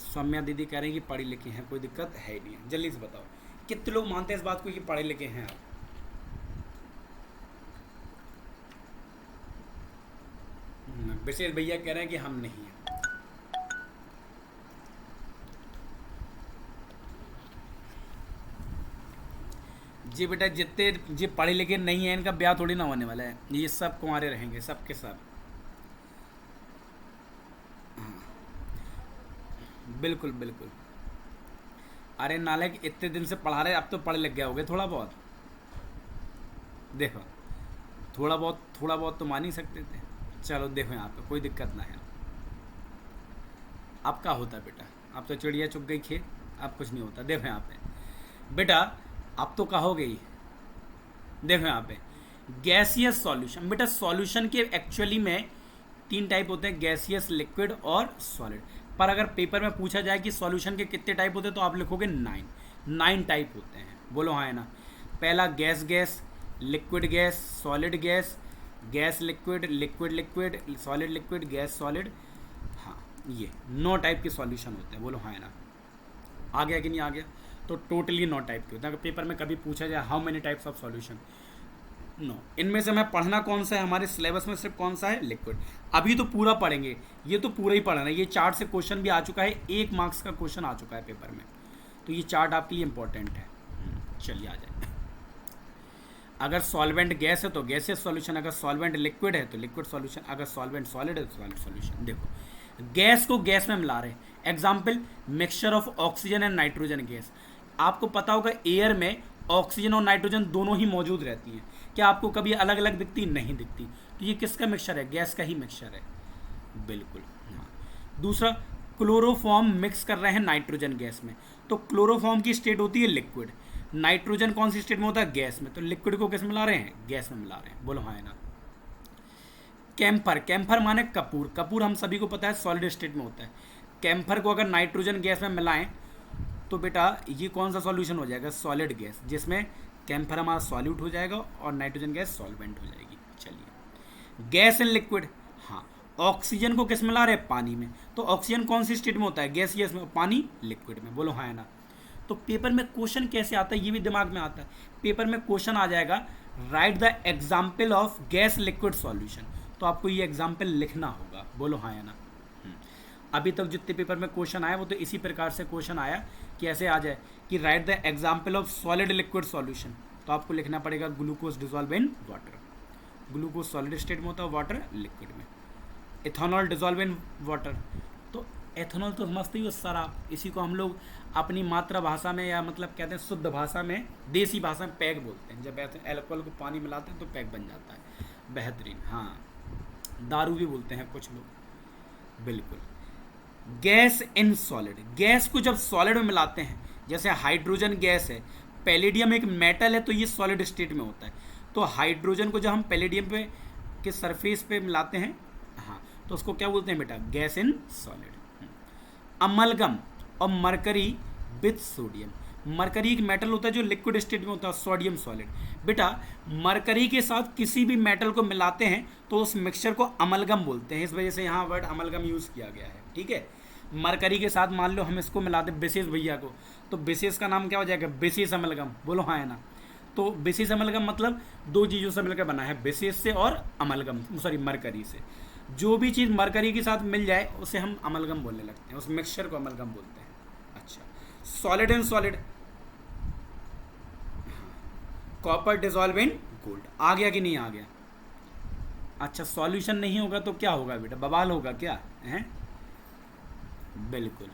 सौम्या दीदी कह रही हैं कि पढ़ी लिखी हैं, कोई दिक्कत है ही नहीं है। जल्दी से बताओ कितने लोग मानते हैं इस बात को कि पढ़े लिखे हैं आप? विशेष भैया कह रहे हैं कि हम नहीं हैं। जी बेटा, जितने जी पढ़े लिखे नहीं है इनका ब्याह थोड़ी ना होने वाला है, ये सब कुंवारे रहेंगे, सब के सब। हाँ, बिल्कुल बिल्कुल। अरे नालायक, इतने दिन से पढ़ा रहे, अब तो पढ़ लिख गए होगे थोड़ा बहुत। देखो, थोड़ा बहुत तो मान ही सकते थे। चलो देखो यहाँ पे कोई दिक्कत ना है। अब क्या होता है बेटा? अब तो चिड़िया चुग गई खेत, अब कुछ नहीं होता। देखो यहाँ पे बेटा, अब तो कहोगे ही। देखो यहाँ पे गैसियस सॉल्यूशन। बेटा सॉल्यूशन के एक्चुअली में तीन टाइप होते हैं, गैसियस, लिक्विड और सॉलिड। पर अगर पेपर में पूछा जाए कि सॉल्यूशन के कितने टाइप होते हैं तो आप लिखोगे 9 टाइप होते हैं, बोलो हाँ है ना। पहला gas gas, liquid gas, solid gas, gas liquid, liquid liquid, solid liquid, gas solid. हाँ, ये 9 टाइप के सॉल्यूशन होते हैं, बोलो हाँ है ना। आ गया कि नहीं आ गया? तो टोटली 9 टाइप के होते हैं। अगर पेपर में कभी पूछा जाए how many types of solution, 9। इनमें से हमें पढ़ना कौन सा है? हमारे सिलेबस में सिर्फ कौन सा है? लिक्विड। अभी तो पूरा पढ़ेंगे, ये तो पूरा ही पढ़ना है। ये चार्ट से क्वेश्चन भी आ चुका है, 1 मार्क्स का क्वेश्चन आ चुका है पेपर में, तो ये चार्ट आपके लिए इंपॉर्टेंट है। चलिए आ जाए। अगर सॉल्वेंट गैस है तो गैसियस सॉल्यूशन, अगर सॉल्वेंट लिक्विड है तो लिक्विड सॉल्यूशन, अगर सॉल्वेंट सॉलिड है तो सॉलिड सॉल्यूशन। देखो गैस को गैस में मिला रहे हैं, example mixture of oxygen and nitrogen gas. आपको पता होगा एयर में ऑक्सीजन और नाइट्रोजन दोनों ही मौजूद रहती हैं, क्या आपको कभी अलग अलग दिखती? नहीं दिखती। तो ये किसका मिक्सचर है? गैस का ही मिक्सचर है, बिल्कुल। हाँ, दूसरा क्लोरोफॉर्म मिक्स कर रहे हैं नाइट्रोजन गैस में, तो क्लोरोफॉर्म की स्टेट होती है लिक्विड। नाइट्रोजन कौन सी स्टेट में होता है? गैस में। तो लिक्विड को किस में मिला रहे हैं? गैस में मिला रहे हैं, बोलो हाँ है ना। कैम्फर, कैम्फर माने कपूर। कपूर हम सभी को पता है सॉलिड स्टेट में होता है। कैम्फर को अगर नाइट्रोजन गैस में मिलाएं तो बेटा ये कौन सा सॉल्यूशन हो जाएगा? सॉलिड गैस, जिसमें कैम्फर हमारा सॉल्यूट हो जाएगा और नाइट्रोजन गैस सॉल्वेंट हो जाएगी। चलिए गैस एंड लिक्विड। हाँ, ऑक्सीजन को किस में ला रहे हैं? पानी में। तो ऑक्सीजन कौन सी स्टेट में होता है? गैसियस में, पानी लिक्विड में, बोलो हाँ है ना। तो पेपर में क्वेश्चन कैसे आता है ये भी दिमाग में आता है। पेपर में क्वेश्चन आ जाएगा right the example of gas liquid solution, तो आपको ये एग्जाम्पल लिखना होगा, बोलो हाँ या ना। अभी तक जितने पेपर में क्वेश्चन आया वो तो इसी प्रकार से क्वेश्चन आया कि ऐसे आ जाए कि right the example of solid liquid solution, तो आपको लिखना पड़ेगा glucose dissolve in water. Glucose solid state में होता है, वाटर लिक्विड में। इथेनॉल डिजॉल्व इन वाटर, तो एथेनॉल तो समझते ही हो शराब, इसी को हम लोग अपनी मातृभाषा में या मतलब कहते हैं शुद्ध भाषा में, देसी भाषा में पैग बोलते हैं। जब एल्कोहल को पानी मिलाते हैं तो पैग बन जाता है, बेहतरीन। हाँ, दारू भी बोलते हैं कुछ लोग, बिल्कुल। गैस इन सॉलिड, गैस को जब सॉलिड में मिलाते हैं, जैसे हाइड्रोजन गैस है, पैलेडियम एक मेटल है तो ये सॉलिड स्टेट में होता है। तो हाइड्रोजन को जब हम पैलेडियम पे के सरफेस पे मिलाते हैं, हाँ, तो उसको क्या बोलते हैं बेटा? Gas in solid. अमलगम और मरकरी विथ सोडियम, मरकरी एक मेटल होता है जो लिक्विड स्टेट में होता है, सोडियम सॉलिड। बेटा मरकरी के साथ किसी भी मेटल को मिलाते हैं तो उस मिक्सचर को अमलगम बोलते हैं, इस वजह से यहाँ वर्ड अमलगम यूज़ किया गया है, ठीक है। मरकरी के साथ मान लो हम इसको मिलाते विशेष भैया को, तो विशेष का नाम क्या हो जाएगा? विशेष अमलगम, बोलो हाँ है ना। तो विशेष अमलगम मतलब दो चीज़ों से मिलकर बना है, विशेष से और अमलगम, सॉरी मरकरी से। जो भी चीज़ मरकरी के साथ मिल जाए उसे हम अमलगम बोलने लगते हैं, उस मिक्सचर को अमलगम बोलते हैं। अच्छा, solid and solid, copper dissolve in gold. आ गया कि नहीं आ गया? अच्छा, सॉल्यूशन नहीं होगा तो क्या होगा बेटा? बवाल होगा क्या है? बिल्कुल।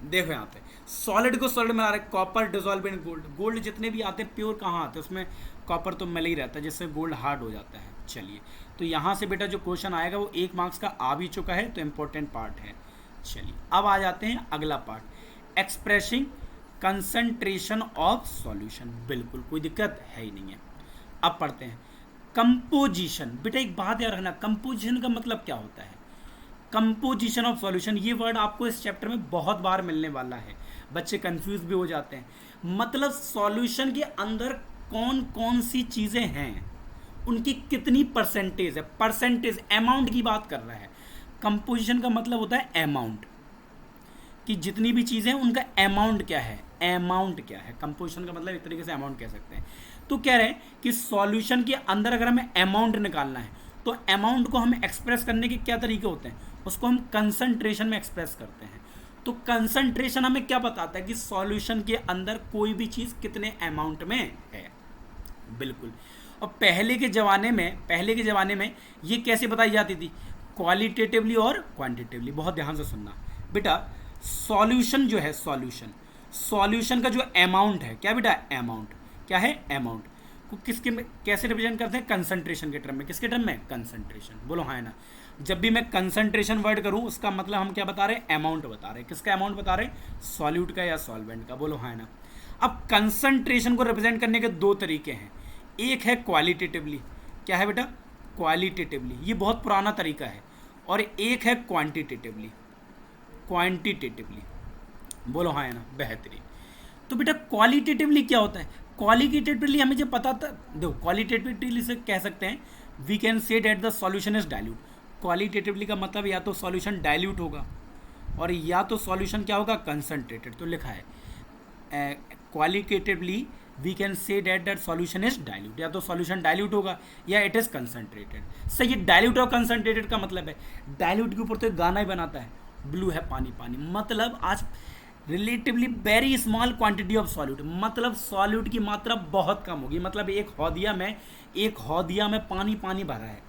देखो यहाँ पे सॉलिड को सॉलिड में आ रहा है, copper dissolve in gold. Gold जितने भी आते हैं प्योर कहाँ आते हैं, उसमें कॉपर तो मिल ही रहता है, जिससे गोल्ड हार्ड हो जाता है। चलिए, तो यहाँ से बेटा जो क्वेश्चन आएगा वो 1 मार्क्स का आ भी चुका है, तो इम्पोर्टेंट पार्ट है। चलिए, अब आ जाते हैं अगला part, expressing concentration of solution. बिल्कुल कोई दिक्कत है ही नहीं है। अब पढ़ते हैं कंपोजिशन। बेटा एक बात याद रखना, कंपोजिशन का मतलब क्या होता है। कंपोजिशन ऑफ सॉल्यूशन, ये वर्ड आपको इस चैप्टर में बहुत बार मिलने वाला है, बच्चे कंफ्यूज भी हो जाते हैं। मतलब सॉल्यूशन के अंदर कौन कौन सी चीज़ें हैं, उनकी कितनी परसेंटेज है, परसेंटेज अमाउंट की बात कर रहा है। कंपोजिशन का मतलब होता है अमाउंट, कि जितनी भी चीज़ें हैं उनका अमाउंट क्या है, अमाउंट क्या है। कंपोजिशन का मतलब एक तरीके से अमाउंट कह सकते हैं। तो कह रहे हैं कि सॉल्यूशन के अंदर अगर हमें अमाउंट निकालना है तो अमाउंट को हमें एक्सप्रेस करने के क्या तरीके होते हैं, उसको हम कंसंट्रेशन में एक्सप्रेस करते हैं। तो कंसंट्रेशन हमें क्या बताता है कि सॉल्यूशन के अंदर कोई भी चीज़ कितने अमाउंट में है। बिल्कुल। और पहले के ज़माने में ये कैसे बताई जाती थी, क्वालिटेटिवली और क्वांटिटेटिवली। बहुत ध्यान से सुनना बेटा, सॉल्यूशन जो है, सॉल्यूशन का जो अमाउंट है, क्या बेटा, अमाउंट क्या है, अमाउंट को किसके में कैसे रिप्रेजेंट करते हैं, कंसंट्रेशन के टर्म में। किसके टर्म में, कंसंट्रेशन। बोलो हाँ है ना। जब भी मैं कंसंट्रेशन वर्ड करूं उसका मतलब हम क्या बता रहे हैं, अमाउंट बता रहे हैं। किसका अमाउंट बता रहे हैं, सॉल्यूट का या सॉल्वेंट का। बोलो हाँ है ना। अब कंसंट्रेशन को रिप्रेजेंट करने के 2 तरीके हैं, एक है क्वालिटेटिवली, क्या है बेटा, क्वालिटेटिवली, ये बहुत पुराना तरीका है, और एक है क्वांटिटेटिवली, क्वांटिटेटिवली। बोलो हाँ है ना, बेहतरीन। तो बेटा क्वालिटेटिवली क्या होता है, क्वालिटेटिवली हमें जो पता था, देखो क्वालिटेटिवली से कह सकते हैं we can say that the solution is dilute. Qualitatively का मतलब या तो सॉल्यूशन डाइल्यूट होगा और या तो सॉल्यूशन क्या होगा, कंसंट्रेटेड। तो लिखा है qualitatively we can say that that solution is dilute, या तो सॉल्यूशन डाइल्यूट होगा या इट इज़ कंसंट्रेटेड। सही, ये डाइल्यूट और कंसंट्रेटेड का मतलब है, डाइल्यूट के ऊपर तो एक गाना ही बनाता है, ब्लू है पानी पानी, मतलब आज relatively very small quantity of solute, मतलब सॉल्यूट की मात्रा बहुत कम होगी। मतलब एक हौदिया में पानी भरा है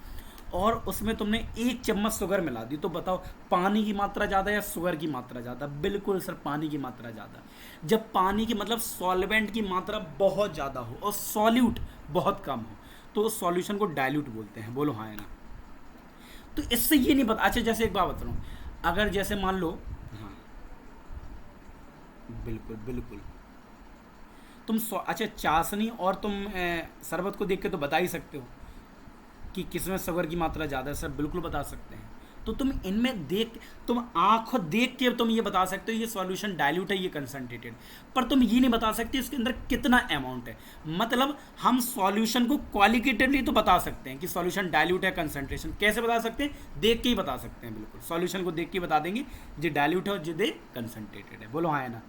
और उसमें तुमने 1 चम्मच शुगर मिला दी, तो बताओ पानी की मात्रा ज़्यादा या शुगर की मात्रा ज़्यादा। बिल्कुल सर, पानी की मात्रा ज़्यादा। जब पानी की मतलब सॉल्वेंट की मात्रा बहुत ज़्यादा हो और सॉल्यूट बहुत कम हो तो उस सॉल्यूशन को डाइल्यूट बोलते हैं। बोलो हाँ है ना। तो इससे ये नहीं पता। अच्छा, जैसे एक बात बता रहा हूँ, अगर जैसे मान लो, हाँ बिल्कुल तुम अच्छा चाशनी और तुम शरबत को देख के तो बता ही सकते हो कि किसमें शुगर की मात्रा ज़्यादा है। सर बिल्कुल बता सकते हैं। तो तुम इनमें तुम आंखों देख के तुम ये बता सकते हो ये सॉल्यूशन डाइल्यूट है, ये कंसंट्रेटेड, पर तुम ये नहीं बता सकते इसके अंदर कितना अमाउंट है। मतलब हम सॉल्यूशन को क्वालिटेटिवली तो बता सकते हैं कि सॉल्यूशन डाइल्यूट है, कंसंट्रेशन कैसे बता सकते हैं, देख के ही बता सकते हैं। बिल्कुल, सॉल्यूशन को देख के बता देंगे ये डाइल्यूट है और ये कंसंट्रेटेड है। बोलो हाँ है ना।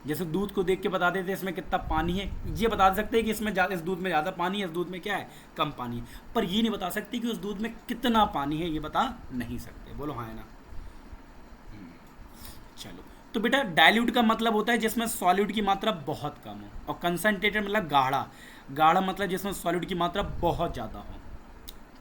जैसे दूध को देख के बता देते इसमें कितना पानी है, ये बता सकते हैं कि इसमें इस दूध में ज़्यादा पानी है, इस दूध में क्या है, कम पानी है, पर ये नहीं बता सकते कि उस दूध में कितना पानी है, ये बता नहीं सकते। बोलो हाँ है ना। चलो, तो बेटा डाइल्यूट का मतलब होता है जिसमें सॉल्यूट की मात्रा बहुत कम हो, और कंसंट्रेटेड मतलब गाढ़ा मतलब जिसमें सॉल्यूट की मात्रा बहुत ज़्यादा हो।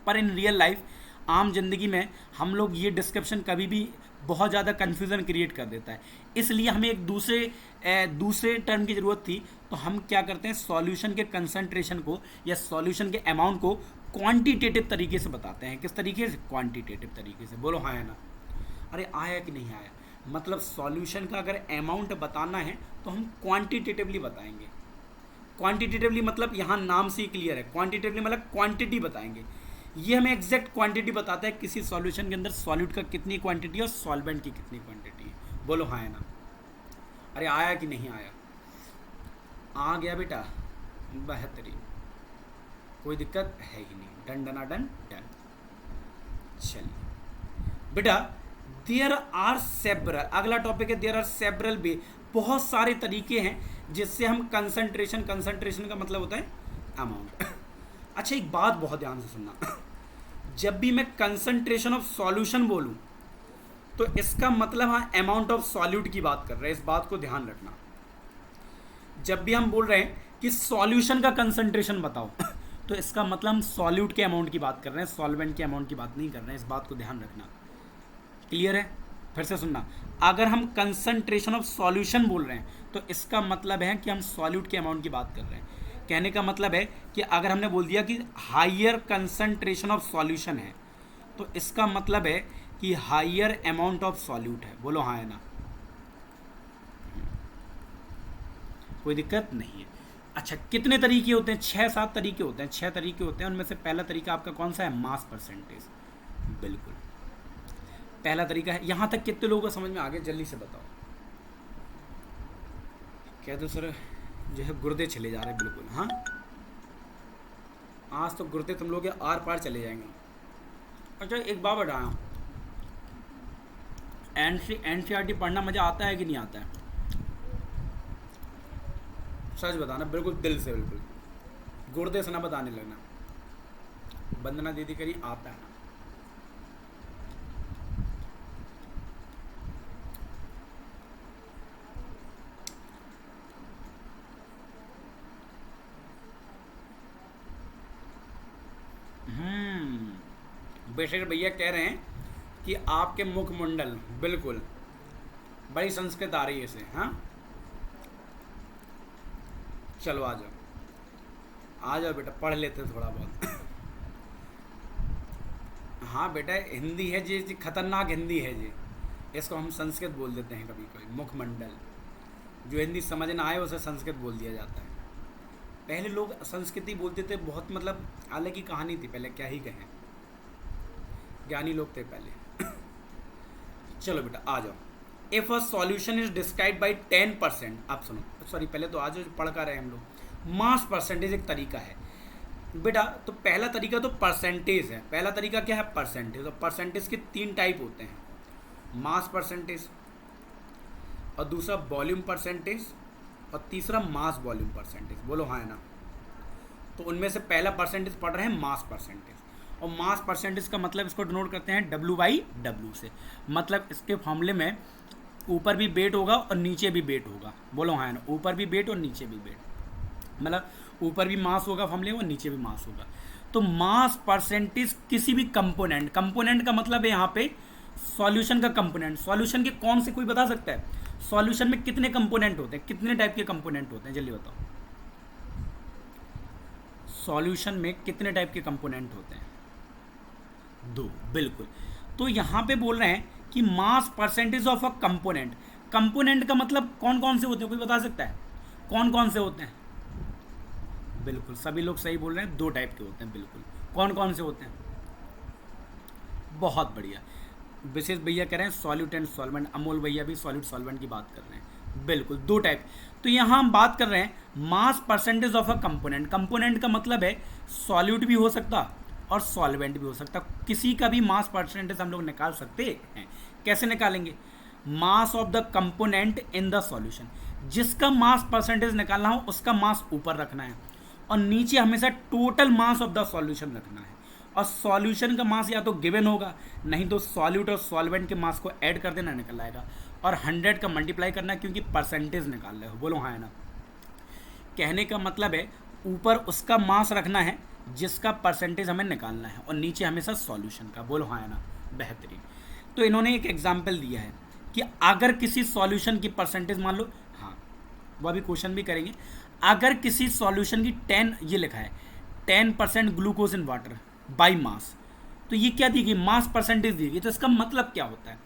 पर इन रियल लाइफ, आम जिंदगी में हम लोग ये डिस्क्रिप्शन कभी भी बहुत ज़्यादा कन्फ्यूज़न क्रिएट कर देता है, इसलिए हमें एक दूसरे टर्म की ज़रूरत थी। तो हम क्या करते हैं, सॉल्यूशन के कंसंट्रेशन को या सॉल्यूशन के अमाउंट को क्वांटिटेटिव तरीके से बताते हैं। किस तरीके से, क्वांटिटेटिव तरीके से। बोलो हाँ है ना। अरे आया कि नहीं आया। मतलब सॉल्यूशन का अगर अमाउंट बताना है तो हम क्वांटिटेटिवली बताएंगे। क्वांटिटेटिवली मतलब यहाँ नाम से ही क्लियर है, क्वांटिटेटिवली मतलब क्वांटिटी बताएंगे। ये हमें एग्जैक्ट क्वांटिटी बताता है किसी सॉल्यूशन के अंदर सॉल्यूट का कितनी क्वांटिटी और सॉल्वेंट की कितनी क्वांटिटी है। बोलो हाँ है ना। अरे आया कि नहीं आया, आ गया बेटा, बेहतरीन, कोई दिक्कत है ही नहीं। डन डना डन डन। चलिए बेटा, देयर आर सेवरल, अगला टॉपिक है देयर आर सेवरल वे, बहुत सारे तरीके हैं जिससे हम कंसंट्रेशन का मतलब होता है अमाउंट। अच्छा एक बात बहुत ध्यान से सुनना, जब भी मैं कंसंट्रेशन ऑफ सॉल्यूशन बोलूं तो इसका मतलब हाँ अमाउंट ऑफ सॉल्यूट की बात कर रहे हैं, इस बात को ध्यान रखना। जब भी हम बोल रहे हैं कि सॉल्यूशन का कंसंट्रेशन बताओ तो इसका मतलब हम सॉल्यूट के अमाउंट की बात कर रहे हैं, सॉल्वेंट के अमाउंट की बात नहीं कर रहे हैं, इस बात को ध्यान रखना। क्लियर है? फिर से सुनना, अगर हम कंसंट्रेशन ऑफ सॉल्यूशन बोल रहे हैं तो इसका मतलब है कि हम सॉल्यूट के अमाउंट की बात कर रहे हैं। कहने का मतलब है कि अगर हमने बोल दिया कि हायर कंसंट्रेशन ऑफ सॉल्यूशन है तो इसका मतलब है कि हायर अमाउंट ऑफ सॉल्यूट है। बोलो हाँ है ना, कोई दिक्कत नहीं है। अच्छा, कितने तरीके होते हैं? 6-7 तरीके होते हैं, 6 तरीके होते हैं। उनमें से पहला तरीका आपका कौन सा है? Mass percentage. बिल्कुल पहला तरीका है। यहां तक कितने लोगों को समझ में आ गया? जल्दी से बताओ। कह दो सर जो है गुर्दे चले जा रहे हैं। बिल्कुल हाँ, आज तो गुर्दे तुम लोग के आर पार चले जाएंगे। अच्छा एक बात बताया, एनसीईआरटी पढ़ना मज़ा आता है कि नहीं आता है? सच बताना बिल्कुल दिल से, बिल्कुल गुर्दे से ना बताने लगना। वंदना दीदी करी आता है ना? बेशक भैया कह रहे हैं कि आपके मुखमंडल, बिल्कुल बड़ी संस्कृत आ रही है इसे। हाँ चलो आ जाओ, आ जाओ बेटा, पढ़ लेते थोड़ा बहुत। हाँ बेटा हिंदी है जी, खतरनाक हिंदी है जी, इसको हम संस्कृत बोल देते हैं कभी कभी। मुखमंडल, जो हिंदी समझ ना आए उसे संस्कृत बोल दिया जाता है। पहले लोग संस्कृति बोलते थे बहुत, मतलब अलग ही कहानी थी पहले, क्या ही कहें, ज्ञानी लोग थे पहले। चलो बेटा आ जाओ। If a solution is describe by 10%, आप सुनो, सॉरी पहले तो आज पढ़ कर रहे हैं हम लोग। मास परसेंटेज एक तरीका है बेटा। तो पहला तरीका तो परसेंटेज है। पहला तरीका क्या है? परसेंटेज। और परसेंटेज के 3 टाइप होते हैं, मास परसेंटेज, और दूसरा वॉल्यूम परसेंटेज, और तीसरा मास वॉल्यूम परसेंटेज। बोलो हाँ है ना? तो उनमें से पहला परसेंटेज पढ़ रहे हैं मास परसेंटेज। और मास परसेंटेज का मतलब इसको डिनोट करते हैं W/W से। मतलब इसके फॉर्मूले में ऊपर भी वेट होगा और नीचे भी वेट होगा। बोलो हाँ है ना? ऊपर भी वेट और नीचे भी वेट, मतलब ऊपर भी मास होगा फॉर्मूले में और नीचे भी मास होगा। तो मास परसेंटेज किसी भी कंपोनेंट, कंपोनेंट का मतलब है यहाँ पे सॉल्यूशन का कंपोनेंट। सॉल्यूशन के कौन से, कोई बता सकता है? सॉल्यूशन में कितने कंपोनेंट होते हैं? कितने टाइप के कंपोनेंट होते हैं? जल्दी बताओ। सॉल्यूशन में कितने टाइप के कंपोनेंट होते हैं? 2। बिल्कुल। तो यहाँ पे बोल रहे हैं कि मास percentage of a component. Component का मतलब कौन कौन से होते हैं? कोई बता सकता है कौन कौन से होते हैं? बिल्कुल सभी लोग सही बोल रहे हैं, 2 टाइप के होते हैं। बिल्कुल कौन कौन से होते हैं? बहुत बढ़िया। विशेष भैया कह रहे हैं सॉल्यूट एंड सॉल्वेंट, अमोल भैया भी सॉल्यूट सॉल्वेंट की बात कर रहे हैं। बिल्कुल 2 टाइप। तो यहाँ हम बात कर रहे हैं मास percentage of a component. Component का मतलब है सॉल्यूट भी हो सकता और सॉल्वेंट भी हो सकता। किसी का भी मास परसेंटेज हम लोग निकाल सकते हैं। कैसे निकालेंगे? Mass of the component in the solution. जिसका मास परसेंटेज निकालना हो उसका मास ऊपर रखना है और नीचे हमेशा total mass of the solution रखना है। और सॉल्यूशन का मास या तो गिवन होगा, नहीं तो सॉल्यूट और सॉल्वेंट के मास को ऐड कर देना, निकल आएगा। और 100 का मल्टीप्लाई करना है क्योंकि परसेंटेज निकाल रहे हो। बोलो हाँ है ना? कहने का मतलब है ऊपर उसका मास रखना है जिसका परसेंटेज हमें निकालना है और नीचे हमेशा सॉल्यूशन का। बोलो हाँ है ना? बेहतरीन। तो इन्होंने एक एग्जाम्पल दिया है कि अगर किसी सॉल्यूशन की परसेंटेज मान लो, हाँ वो अभी क्वेश्चन भी करेंगे, अगर किसी सॉल्यूशन की 10, ये लिखा है 10% glucose in water by mass, तो ये क्या दी गई? मास परसेंटेज दी गई। तो इसका मतलब क्या होता है?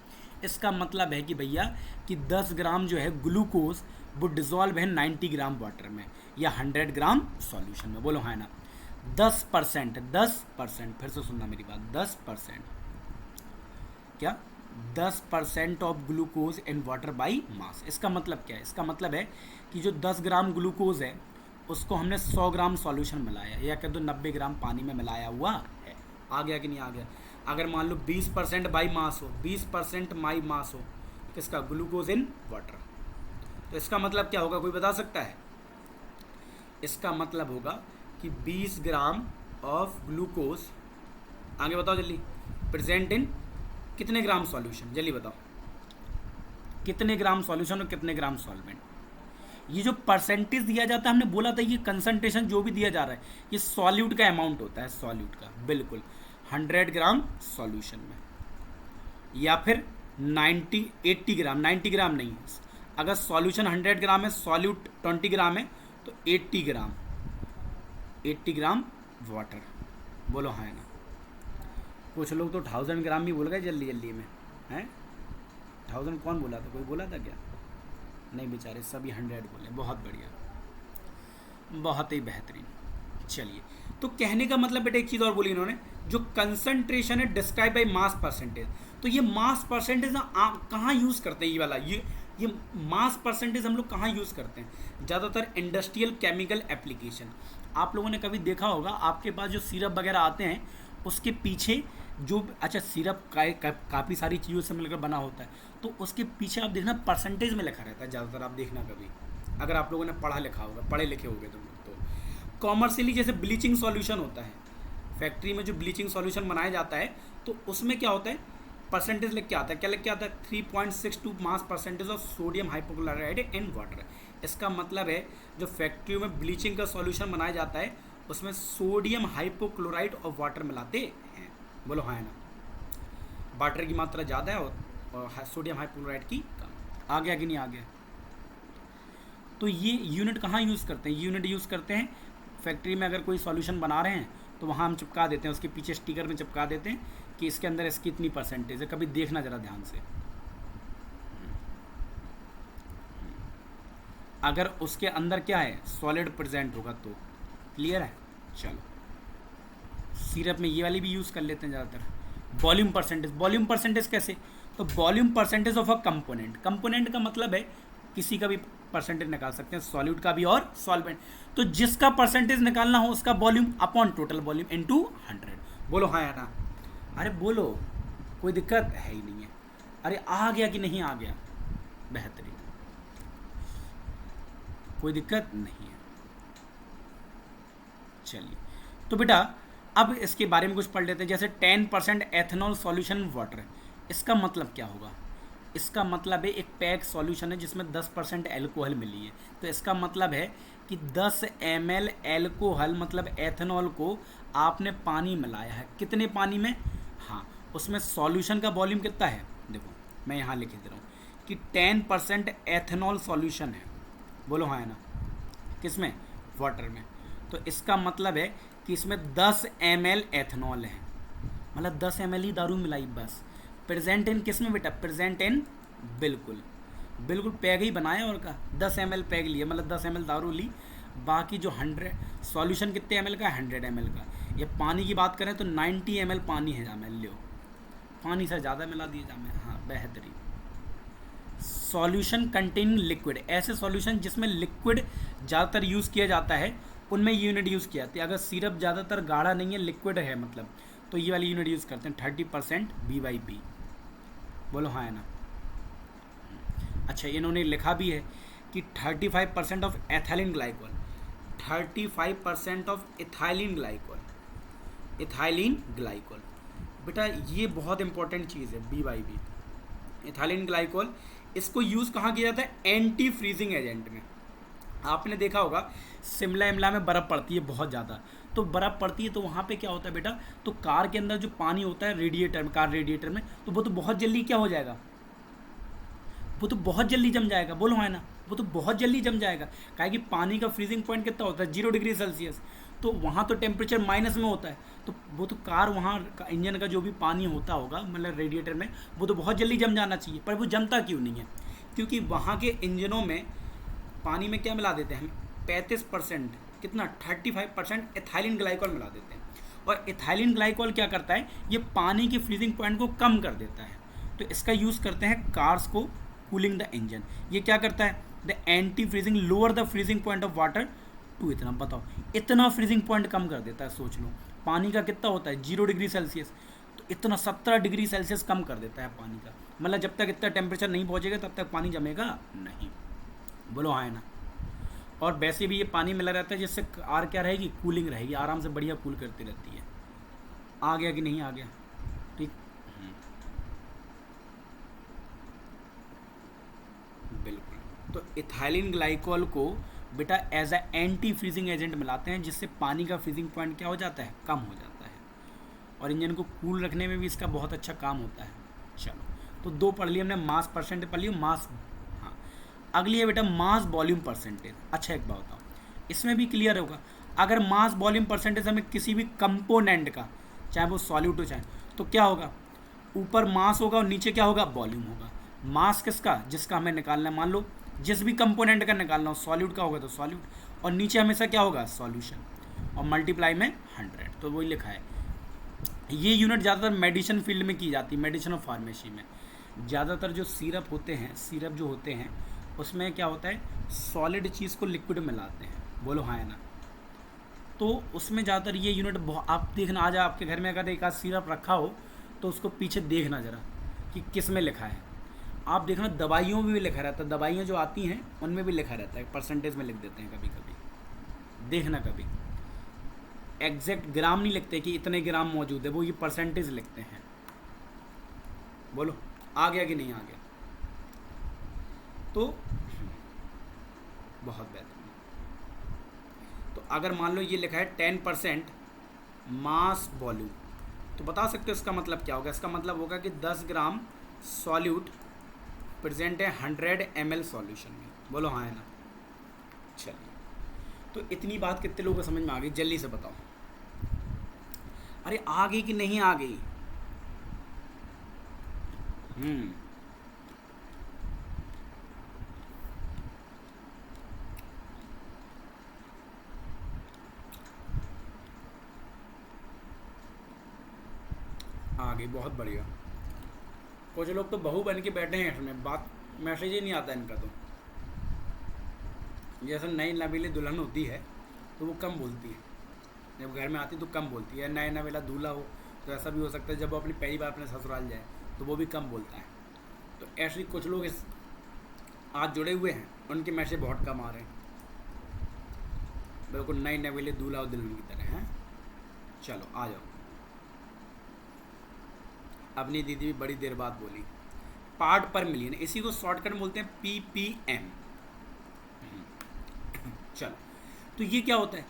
इसका मतलब है कि भैया कि 10 ग्राम जो है ग्लूकोज वो डिजॉल्व है 90 ग्राम वाटर में या 100 ग्राम सॉल्यूशन में। बोलो हाँ ना? 10%, 10%, फिर से सुनना मेरी बात, 10%, क्या 10% of glucose in water by mass. इसका मतलब क्या है? इसका मतलब है कि जो 10 ग्राम ग्लूकोज है उसको हमने 100 ग्राम सॉल्यूशन मिलाया, या कह दो 90 ग्राम पानी में मिलाया हुआ है। आ गया कि नहीं आ गया? अगर मान लो 20% बाई मास हो, 20% माई मास हो किसका? ग्लूकोज इन वाटर, तो इसका मतलब क्या होगा? कोई बता सकता है? इसका मतलब होगा कि 20 ग्राम ऑफ ग्लूकोज, आगे बताओ जल्दी, प्रेजेंट इन कितने ग्राम सॉल्यूशन? जल्दी बताओ कितने ग्राम सॉल्यूशन और कितने ग्राम सॉल्वेंट। ये जो परसेंटेज दिया जाता है, हमने बोला था ये कंसंट्रेशन जो भी दिया जा रहा है ये सॉल्यूट का अमाउंट होता है, सॉल्यूट का। बिल्कुल 100 ग्राम सॉल्यूशन में, या फिर 80 ग्राम, 90 ग्राम नहीं, अगर सॉल्यूशन 100 ग्राम है, सॉल्यूट 20 ग्राम है, तो 80 ग्राम, 80 ग्राम वाटर। बोलो हाँ है ना। कुछ लोग तो 1000 ग्राम भी बोल गए जल्दी जल्दी में, हैं 1000 कौन बोला था, कोई बोला था क्या? नहीं बेचारे सभी 100 बोले। बहुत बढ़िया, बहुत ही बेहतरीन। चलिए, तो कहने का मतलब बेटा एक चीज़ और बोली इन्होंने, जो कंसंट्रेशन है डिस्क्राइब बाई मास परसेंटेज। तो ये मास परसेंटेज ना आप कहाँ यूज़ करते हैं, ये वाला ये मास परसेंटेज हम लोग कहाँ यूज़ करते हैं? ज़्यादातर इंडस्ट्रियल केमिकल एप्लीकेशन। आप लोगों ने कभी देखा होगा आपके पास जो सिरप वगैरह आते हैं उसके पीछे जो, अच्छा सिरप काफ़ी सारी चीज़ों से मिलकर बना होता है, तो उसके पीछे आप देखना परसेंटेज में लिखा रहता है ज़्यादातर। आप देखना कभी, अगर आप लोगों ने पढ़ा लिखा होगा, पढ़े लिखे होंगे तुम लोग तो। कॉमर्शियली जैसे ब्लीचिंग सॉल्यूशन होता है, फैक्ट्री में जो ब्लीचिंग सॉल्यूशन बनाया जाता है, तो उसमें क्या होता है, परसेंटेज लिख के आता है। क्या लिख के आता है? 3.62 mass percentage of sodium hypochloride in water. इसका मतलब है जो फैक्ट्रियों में ब्लीचिंग का सॉल्यूशन बनाया जाता है उसमें सोडियम हाइपोक्लोराइड और वाटर मिलाते हैं। बोलो हाँ है ना। वाटर की मात्रा ज़्यादा है और सोडियम हाइपोक्लोराइड की कम। आ गया कि नहीं आ गया? तो ये यूनिट कहाँ यूज़ करते हैं? यूनिट यूज़ करते हैं फैक्ट्री में। अगर कोई सॉल्यूशन बना रहे हैं तो वहाँ हम चिपका देते हैं, उसके पीछे स्टिकर में चिपका देते हैं कि इसके अंदर इसकी इतनी परसेंटेज है। कभी देखना ज़रा ध्यान से, अगर उसके अंदर क्या है, सॉलिड प्रेजेंट होगा तो। क्लियर है? चलो, सिरप में ये वाली भी यूज़ कर लेते हैं ज़्यादातर। वॉल्यूम परसेंटेज, वॉल्यूम परसेंटेज कैसे? तो volume percentage of a component. Component का मतलब है किसी का भी परसेंटेज निकाल सकते हैं, सॉल्यूट का भी और सॉल्वेंट। तो जिसका परसेंटेज निकालना हो उसका volume upon total volume into 100। बोलो हाँ या ना? अरे बोलो, कोई दिक्कत है ही नहीं है। अरे आ गया कि नहीं आ गया? बेहतरीन, कोई दिक्कत नहीं है। चलिए, तो बेटा अब इसके बारे में कुछ पढ़ लेते हैं। जैसे 10% एथेनॉल सॉल्यूशन वाटर, इसका मतलब क्या होगा? इसका मतलब है एक पैक सॉल्यूशन है जिसमें 10% एल्कोहल मिली है। तो इसका मतलब है कि 10 ml एल्कोहल मतलब एथेनॉल को आपने पानी मिलाया है। कितने पानी में? हाँ, उसमें सॉल्यूशन का वॉल्यूम कितना है? देखो मैं यहाँ लिख दे रहा हूँ कि 10% एथेनॉल सॉल्यूशन है। बोलो हाँ है ना? किसमें? वाटर में। तो इसका मतलब है कि इसमें 10 ml एथेनॉल है, मतलब 10 ml ही दारू मिलाई बस। प्रेजेंट इन किस में बेटा? प्रेजेंट इन, बिल्कुल बिल्कुल पैग ही बनाया और का 10 ml पैग लिया, मतलब 10 ml दारू ली। बाकी जो 100 सॉल्यूशन कितने ml का? 100 ml का। ये पानी की बात करें तो 90 ml पानी है जामे, लो पानी से ज़्यादा मिला दिए जामे। हाँ बेहतरीन। सॉल्यूशन कंटेनिंग लिक्विड, ऐसे सॉल्यूशन जिसमें लिक्विड ज़्यादातर यूज़ किया जाता है उनमें यूनिट यूज़ किया जाती है। अगर सिरप ज़्यादातर गाढ़ा नहीं है, लिक्विड है मतलब, तो ये वाली यूनिट यूज़ करते हैं 30% B/B। बोलो हाँ है ना? अच्छा, इन्होंने लिखा भी है कि 35% of ethylene glycol, 35% of ethylene glycol, ethylene glycol. बेटा ये बहुत इंपॉर्टेंट चीज़ है, B/B इथाइलिन ग्लाइकोल। इसको यूज़ कहाँ किया जाता है? एंटी फ्रीजिंग एजेंट में। आपने देखा होगा शिमला इमला में बर्फ़ पड़ती है बहुत ज़्यादा, तो बर्फ़ पड़ती है तो वहाँ पे क्या होता है बेटा, तो कार के अंदर जो पानी होता है रेडिएटर में, कार रेडिएटर में, तो वो तो बहुत जल्दी क्या हो जाएगा, वो तो बहुत जल्दी जम जाएगा। बोलो है ना? वो तो बहुत जल्दी जम जाएगा। काहे कि पानी का फ्रीजिंग पॉइंट कितना होता है? 0 डिग्री सेल्सियस। तो वहाँ तो टेम्परेचर माइनस में होता है, तो वो तो कार वहाँ का इंजन का जो भी पानी होता होगा मतलब रेडिएटर में, वो तो बहुत जल्दी जम जाना चाहिए। पर वो जमता क्यों नहीं है? क्योंकि वहाँ के इंजनों में पानी में क्या मिला देते हैं हम? 35%, कितना? 35% एथाइलिन ग्लाइकोल मिला देते हैं। और एथाइलिन ग्लाइकोल क्या करता है? ये पानी के फ्रीजिंग पॉइंट को कम कर देता है। तो इसका यूज़ करते हैं कार्स को कूलिंग द इंजन। ये क्या करता है? The anti freezing lower the freezing point of water to इतना, बताओ इतना फ्रीजिंग पॉइंट कम कर देता है। सोच लो पानी का कितना होता है? 0 डिग्री सेल्सियस, तो इतना 17 डिग्री सेल्सियस कम कर देता है पानी का। मतलब जब तक इतना टेम्परेचर नहीं पहुँचेगा तब तक पानी जमेगा नहीं। बोलो हाँ है ना? और वैसे भी ये पानी मिला रहता है जिससे कार क्या रहेगी? कूलिंग रहेगी, आराम से बढ़िया कूल करती रहती है। आ गया कि नहीं आ गया? ठीक, बिल्कुल। तो इथाइलिन ग्लाइकोल को बेटा as a anti freezing agent मिलाते हैं, जिससे पानी का फ्रीजिंग पॉइंट क्या हो जाता है? कम हो जाता है। और इंजन को कूल रखने में भी इसका बहुत अच्छा काम होता है। चलो, तो 2 पढ़ लिया हमने, मास परसेंटेज पढ़ लिया, मास। हाँ, अगली है बेटा मास वॉल्यूम परसेंटेज। अच्छा एक बात बताओ, इसमें भी क्लियर होगा, अगर मास वॉल्यूम परसेंटेज हमें किसी भी कंपोनेंट का, चाहे वो सॉल्यूट हो चाहे, तो क्या होगा, ऊपर मास होगा और नीचे क्या होगा, वॉल्यूम होगा। मास किसका, जिसका हमें निकालना है, मान लो जिस भी कंपोनेंट का निकालना हो, सॉल्यूट का होगा तो सॉल्यूट, और नीचे हमेशा क्या होगा, सॉल्यूशन, और मल्टीप्लाई में 100, तो वही लिखा है। ये यूनिट ज़्यादातर मेडिसिन फील्ड में की जाती है, मेडिसिन और फार्मेसी में। ज़्यादातर जो सिरप होते हैं, सिरप जो होते हैं उसमें क्या होता है, सॉलिड चीज़ को लिक्विड में लाते हैं, बोलो हाँ है ना। तो उसमें ज़्यादातर ये यूनिट आप देखना, आज आपके घर में अगर एक आध सिरप रखा हो तो उसको पीछे देखना ज़रा कि किस में लिखा है। आप देखना दवाइयों में भी लिखा रहता है, दवाइयाँ जो आती हैं उनमें भी लिखा रहता है, परसेंटेज में लिख देते हैं कभी कभी, देखना कभी एग्जैक्ट ग्राम नहीं लिखते कि इतने ग्राम मौजूद है, वो ये परसेंटेज लिखते हैं। बोलो आ गया कि नहीं आ गया। तो बहुत बेहतरीन। तो अगर मान लो ये लिखा है 10% मास वॉल्यूम, तो बता सकते हो इसका मतलब क्या होगा। इसका मतलब होगा कि 10 ग्राम सॉल्यूट प्रेजेंट है 100 ml सॉल्यूशन में, बोलो हाँ है ना। चलिए, तो इतनी बात कितने लोगों को समझ में आ गई, जल्दी से बताओ। अरे आ गई कि नहीं आ गई। आ गई, बहुत बढ़िया। कुछ लोग तो बहू बन के बैठे हैं इसमें, बात मैसेज ही नहीं आता इनका। तो जैसे नई नवीली दुल्हन होती है तो वो कम बोलती है, जब घर में आती तो कम बोलती है। नया नवेला दूल्हा हो तो ऐसा भी हो सकता है जब वो अपनी पहली बार अपने ससुराल जाए तो वो भी कम बोलता है। तो ऐसे कुछ लोग इस आज जुड़े हुए हैं, उनके मैसेज बहुत कम आ रहे हैं, बिल्कुल नए नवेले दूल्हा और दुल्हन की तरह हैं। चलो आ जाओ। अपनी दीदी भी बड़ी देर बाद बोली, पार्ट पर मिलियन, इसी को शॉर्टकट में बोलते हैं ppm। चलो, तो ये क्या होता है,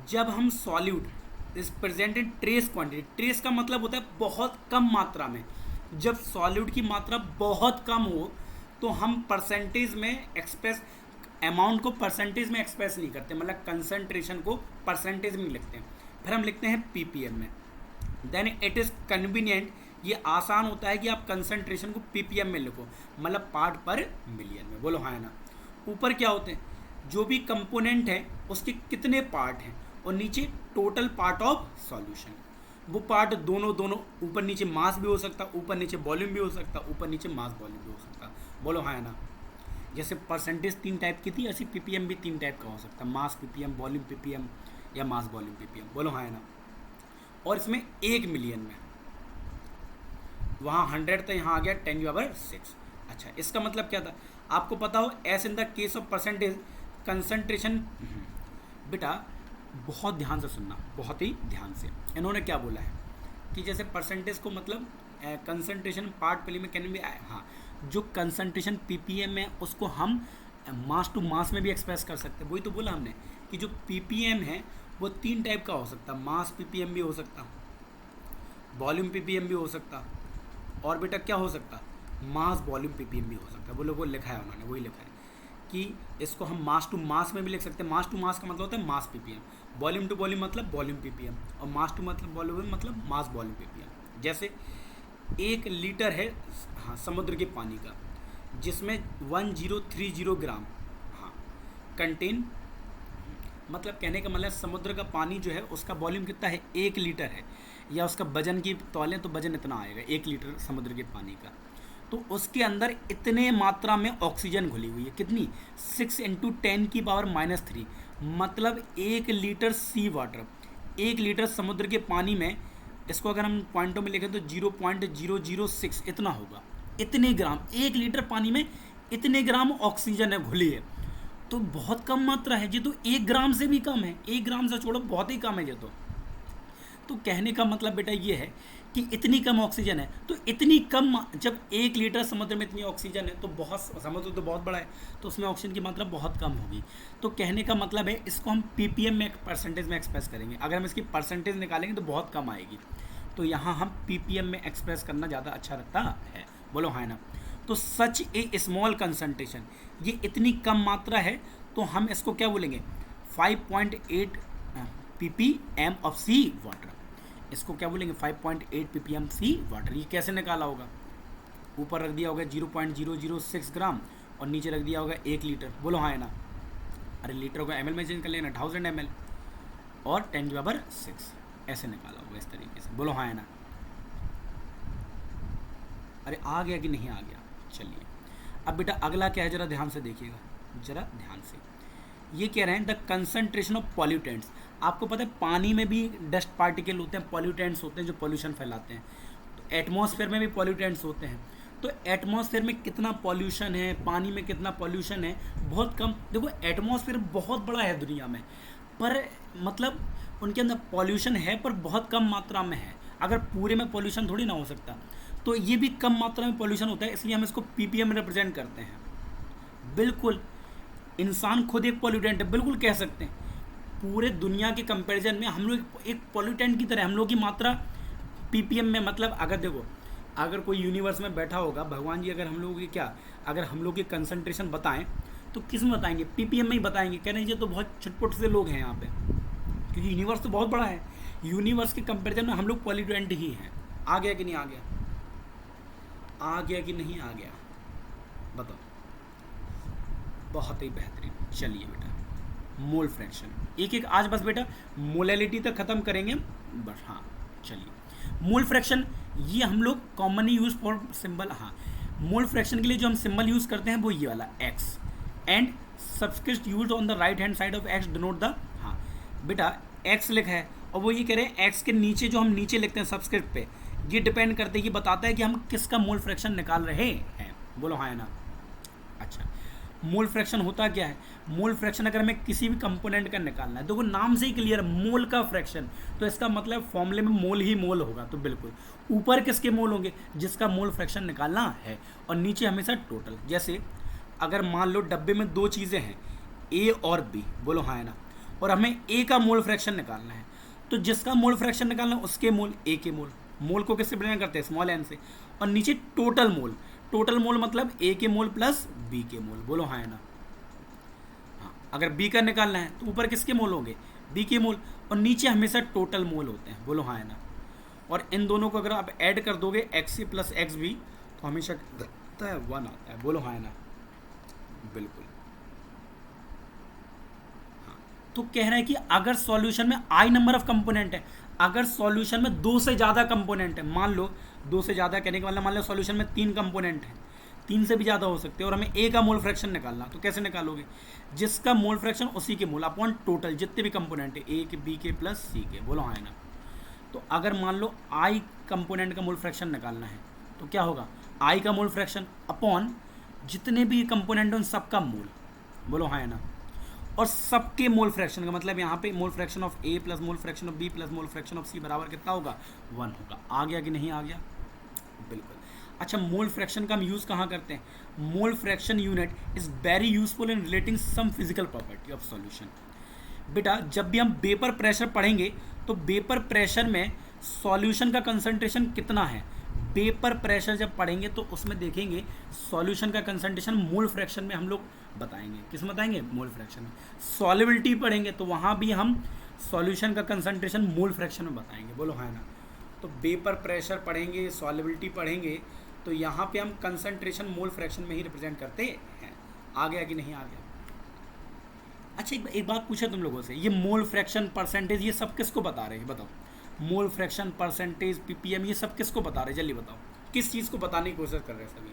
जब हम solute is present in trace quantity, trace का मतलब होता है बहुत कम मात्रा में। जब सॉल्यूट की मात्रा बहुत कम हो तो हम परसेंटेज में एक्सप्रेस, अमाउंट को परसेंटेज में एक्सप्रेस नहीं करते, मतलब कंसंट्रेशन को परसेंटेज में नहीं लिखते हैं, फिर हम लिखते हैं ppm में। देन इट इज़ कन्वीनियंट, ये आसान होता है कि आप कंसंट्रेशन को ppm में लिखो, मतलब पार्ट पर मिलियन में, बोलो हाँ ना। ऊपर क्या होते हैं, जो भी कंपोनेंट है उसके कितने पार्ट हैं, और नीचे टोटल पार्ट ऑफ सॉल्यूशन। वो पार्ट दोनों ऊपर नीचे मास भी हो सकता, ऊपर नीचे वॉल्यूम भी हो सकता, ऊपर नीचे मास वॉल्यूम भी हो सकता, बोलो हाँ ना। जैसे परसेंटेज 3 टाइप की थी, ऐसी ppm भी 3 टाइप का हो सकता, मास ppm, वॉल्यूम ppm या मास वॉल्यूम ppm, बोलो हाँ ना। और इसमें 1 मिलियन में, वहाँ 100 था, यहाँ आ गया 10⁻⁶। अच्छा, इसका मतलब क्या था, आपको पता हो S in the case of percentage concentration. बेटा बहुत ध्यान से सुनना, बहुत ही ध्यान से। इन्होंने क्या बोला है कि जैसे परसेंटेज को मतलब कंसंट्रेशन पार्ट पहले में कैन भी, हाँ, जो कंसंट्रेशन ppm है उसको हम मास टू मास में भी एक्सप्रेस कर सकते हैं। वही तो बोला हमने कि जो ppm है वो 3 टाइप का हो सकता, मास ppm भी हो सकता, वॉल्यूम ppm भी हो सकता, और बेटा क्या हो सकता, मास वॉल्यूम ppm भी हो सकता। वो लोगों को लिखा है, उन्होंने वही लिखा है कि इसको हम मास टू मास में भी लिख सकते हैं। मास टू मास का मतलब होता है मास ppm, वॉल्यूम टू वॉल्यूम मतलब वॉल्यूम ppm, और मास टू मतलब वॉल्यूम मतलब मास वॉल्यूम ppm। जैसे 1 लीटर है, हाँ, समुद्र के पानी का, जिसमें 1030 ग्राम, हाँ, कंटेन, मतलब कहने का मतलब समुद्र का पानी जो है उसका वॉल्यूम कितना है, 1 लीटर है, या उसका वजन की तौलें तो वजन इतना आएगा 1 लीटर समुद्र के पानी का। तो उसके अंदर इतने मात्रा में ऑक्सीजन घुली हुई है, कितनी, 6 × 10⁻³ मतलब 1 लीटर सी वाटर, 1 लीटर समुद्र के पानी में, इसको अगर हम पॉइंटों में लिखें तो 0.006 इतना होगा, इतने ग्राम, 1 लीटर पानी में इतने ग्राम ऑक्सीजन है घुली है। तो बहुत कम मात्रा है, ये तो 1 ग्राम से भी कम है, 1 ग्राम से छोड़ो बहुत ही कम है ये तो कहने का मतलब बेटा ये है कि इतनी कम ऑक्सीजन है, तो इतनी कम, जब 1 लीटर समुद्र में इतनी ऑक्सीजन है तो बहुत, समुद्र तो बहुत बड़ा है तो उसमें ऑक्सीजन की मात्रा बहुत कम होगी। तो कहने का मतलब है इसको हम ppm में परसेंटेज में एक्सप्रेस करेंगे, अगर हम इसकी परसेंटेज निकालेंगे तो बहुत कम आएगी, तो यहाँ हम ppm में एक्सप्रेस करना ज़्यादा अच्छा लगता है, बोलो हाँ ना। तो सच ए स्मॉल कंसंट्रेशन, ये इतनी कम मात्रा है तो हम इसको क्या बोलेंगे, 5.8 ppm ऑफ सी वाटर, इसको क्या बोलेंगे 5.8 ppm सी वाटर। ये कैसे निकाला होगा, ऊपर रख दिया होगा 0.006 ग्राम और नीचे रख दिया होगा 1 लीटर। बोलो हाँ है ना। अरे लीटर को ml में चेंज कर लेना, 1000 ml और 10⁻6 ऐसे निकाला होगा इस तरीके से। बोलो हाँ है ना। अरे आ गया कि नहीं आ गया। चलिए अब बेटा अगला क्या है, जरा ध्यान से देखिएगा, जरा ध्यान से। ये कह रहे हैं द कंसंट्रेशन ऑफ पॉल्यूटेंट्स। आपको पता है पानी में भी डस्ट पार्टिकल होते हैं, पॉल्यूटेंट्स होते हैं जो पॉल्यूशन फैलाते हैं। तो एटमॉस्फेयर में भी पॉल्यूटेंट्स होते हैं। तो एटमॉस्फेयर में कितना पॉल्यूशन है, पानी में कितना पॉल्यूशन है, बहुत कम। देखो एटमॉस्फेयर बहुत बड़ा है दुनिया में, पर मतलब उनके अंदर पॉल्यूशन है पर बहुत कम मात्रा में है। अगर पूरे में पॉल्यूशन थोड़ी ना हो सकता, तो ये भी कम मात्रा में पॉल्यूशन होता है, इसलिए हम इसको पीपीएम में रिप्रेजेंट करते हैं। बिल्कुल इंसान खुद एक पॉल्यूटेंट है, बिल्कुल कह सकते हैं। पूरे दुनिया के कंपैरिजन में हम लोग एक पॉल्यूटेंट की तरह, हम लोग की मात्रा पीपीएम में, मतलब अगर देखो अगर कोई यूनिवर्स में बैठा होगा भगवान जी, अगर हम लोगों की क्या, अगर हम लोग की कंसंट्रेशन बताएं तो किस में बताएंगे, पीपीएम में ही बताएंगे। कह रहे तो बहुत छुटपुट से लोग हैं यहाँ पे, क्योंकि यूनिवर्स तो बहुत बड़ा है। यूनिवर्स के कंपैरिजन में हम लोग पॉल्यूटेंट ही हैं। आ गया कि नहीं आ गया, आ गया कि नहीं आ गया, बताओ। बहुत ही बेहतरीन। चलिए बेटा मोल फ्रैक्शन एक एक आज बस बेटा मोलैलिटी तक ख़त्म करेंगे बस। हाँ चलिए मोल फ्रैक्शन, ये हम लोग कॉमनली यूज फॉर सिंबल। हाँ मोल फ्रैक्शन के लिए जो हम सिंबल यूज़ करते हैं वो ये वाला x, and subscript use on the right hand side of x denote the. हाँ बेटा एक्स लिखा है और वो ये कह रहे हैं एक्स के नीचे जो हम नीचे लिखते हैं सबस्क्रिप्ट पे, ये डिपेंड करते हैं, ये बताता है कि हम किसका मोल फ्रैक्शन निकाल रहे हैं। बोलो हाँ है ना। अच्छा मोल फ्रैक्शन होता क्या है, मोल फ्रैक्शन अगर हमें किसी भी कंपोनेंट का निकालना है, देखो नाम से ही क्लियर है मोल का फ्रैक्शन, तो इसका मतलब फॉर्मूले में मोल ही मोल होगा। तो बिल्कुल ऊपर किसके मोल होंगे, जिसका मोल फ्रैक्शन निकालना है, और नीचे हमेशा टोटल। जैसे अगर मान लो डब्बे में दो चीज़ें हैं ए और बी, बोलो हाँ है ना, और हमें ए का मोल फ्रैक्शन निकालना है, तो जिसका मोल फ्रैक्शन निकालना है उसके मोल, ए के मोल। मोल को किससे रिप्रेजेंट करते हैं, स्मॉल एन से, और नीचे टोटल मोल। टोटल मोल मतलब ए के मोल प्लस बी के मोल। बोलो हाँ है ना। हाँ अगर बी का निकालना है तो ऊपर किसके मोल होंगे, बी के मोल, और नीचे हमेशा टोटल मोल होते हैं। बोलो हाँ है ना। और इन दोनों को अगर आप ऐड कर दोगे x c plus x b तो हमेशा आता है 1 आता है। बोलो हाँ है ना। बिल्कुल। हाँ तो कह रहा है कि अगर सॉल्यूशन में आई नंबर ऑफ कंपोनेंट है, अगर सॉल्यूशन में 2 से ज़्यादा कंपोनेंट है, मान लो 2 से ज़्यादा कहने का मतलब मान लो सॉल्यूशन में 3 कंपोनेंट हैं, 3 से भी ज़्यादा हो सकते हैं, और हमें ए का मोल फ्रैक्शन निकालना, तो कैसे निकालोगे, जिसका मोल फ्रैक्शन उसी के मोल अपॉन टोटल जितने भी कंपोनेंट है, ए के बी के प्लस सी के। बोलो हाँ है ना। तो अगर मान लो आई कंपोनेंट का मोल फ्रैक्शन निकालना है तो क्या होगा, आई का मोल फ्रैक्शन अपॉन जितने भी कंपोनेंट हैं उन सबका मोल। बोलो हाँ है ना। और सबके मोल फ्रैक्शन का मतलब यहाँ पे mole fraction of A plus mole fraction of B plus mole fraction of C बराबर कितना होगा, 1 होगा। आ गया कि नहीं आ गया, बिल्कुल। अच्छा मोल फ्रैक्शन का हम यूज़ कहाँ करते हैं, mole fraction unit is very useful in relating some physical property of solution. बेटा जब भी हम वेपर प्रेशर पढ़ेंगे तो वेपर प्रेशर में सॉल्यूशन का कंसंट्रेशन कितना है, वेपर प्रेशर जब पढ़ेंगे तो उसमें देखेंगे सॉल्यूशन का कंसंट्रेशन मोल फ्रैक्शन में हम लोग बताएंगे। किस में बताएंगे, मोल फ्रैक्शन में। सॉल्युबिलिटी पढ़ेंगे तो वहाँ भी हम सॉल्यूशन का कंसंट्रेशन मोल फ्रैक्शन में बताएंगे। बोलो हाँ ना। तो वेपर प्रेशर पढ़ेंगे, सॉल्युबिलिटी पढ़ेंगे, तो यहाँ पे हम कंसंट्रेशन मोल फ्रैक्शन में ही रिप्रेजेंट करते हैं। आ गया कि नहीं आ गया। अच्छा एक बात पूछा तुम लोगों से, ये मोल फ्रैक्शन परसेंटेज ये सब किसको बता रहे हैं, बताओ। मोल फ्रैक्शन परसेंटेज पीपीएम ये सब किसको बता रहे हैं, जल्दी बताओ, किस चीज़ को बताने की कोशिश कर रहे हैं सभी।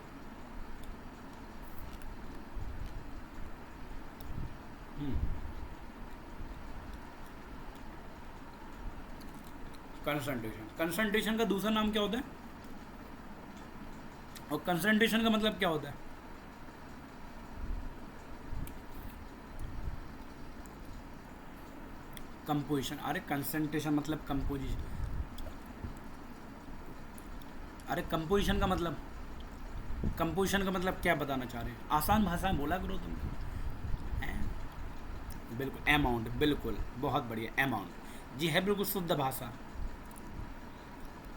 कंसंट्रेशन, कंसंट्रेशन का दूसरा नाम क्या होता है, और कंसंट्रेशन का मतलब क्या होता है, कंपोजिशन। अरे कंसंट्रेशन मतलब कंपोजिशन, अरे कंपोजिशन का मतलब, कंपोजिशन का मतलब क्या बताना चाह रहे हैं, आसान भाषा में बोला करो तुम। बिल्कुल अमाउंट, बिल्कुल बहुत बढ़िया अमाउंट जी है, बिल्कुल शुद्ध भाषा।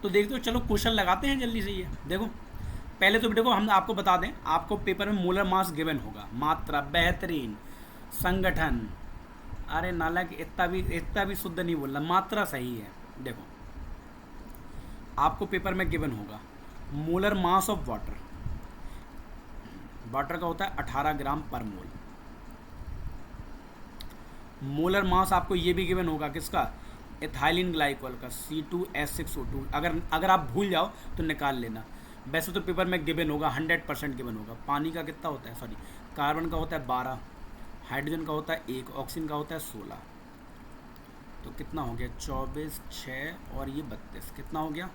तो देखते हो, चलो क्वेश्चन लगाते हैं जल्दी से। ये देखो पहले तो देखो हम आपको बता दें, आपको पेपर में मोलर मास गिवन होगा, मात्रा, बेहतरीन, संगठन, अरे नालायक इतना भी शुद्ध नहीं बोलना, मात्रा सही है। देखो आपको पेपर में गिवन होगा molar mass of water, water का होता है 18 ग्राम पर मोल। मोलर मास आपको ये भी गिवन होगा किसका, एथाइलिन ग्लाइकोल का, C2H6O2। अगर आप भूल जाओ तो निकाल लेना, वैसे तो पेपर में गिवन होगा, 100% गिवन होगा। पानी का कितना होता है, सॉरी कार्बन का होता है 12, हाइड्रोजन का होता है 1, ऑक्सीजन का होता है 16। तो कितना हो गया, 24, 6 और ये 32, कितना हो गया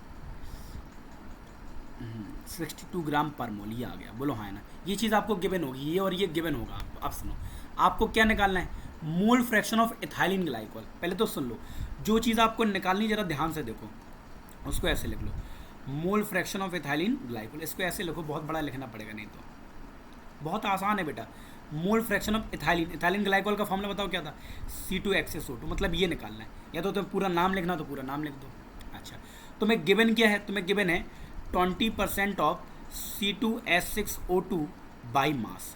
62 ग्राम पर मोल, ये आ गया। बोलो हाँ है ना, ये चीज़ आपको गिवन होगी, ये और ये गिवन होगा आपको। अब सुनो, आपको क्या निकालना है, मोल फ्रैक्शन ऑफ एथाइलिन ग्लाइकोल। पहले तो सुन लो, जो चीज़ आपको निकालनी जरा ध्यान से देखो, उसको ऐसे लिख लो, mole fraction of ethylene glycol. इसको ऐसे लिखो, बहुत बड़ा लिखना पड़ेगा नहीं तो, बहुत आसान है बेटा। मोल फ्रैक्शन ऑफ एथाइलिन ग्लाइकोल का फॉर्मूला बताओ क्या था, C2H6O2। मतलब ये निकालना है, या तो तुम्हें पूरा नाम लिखना तो पूरा नाम लिख दो। अच्छा, तुम्हें गिवन क्या है, तुम्हें गिवन है 20% ऑफ C2H6O2 बाई मास।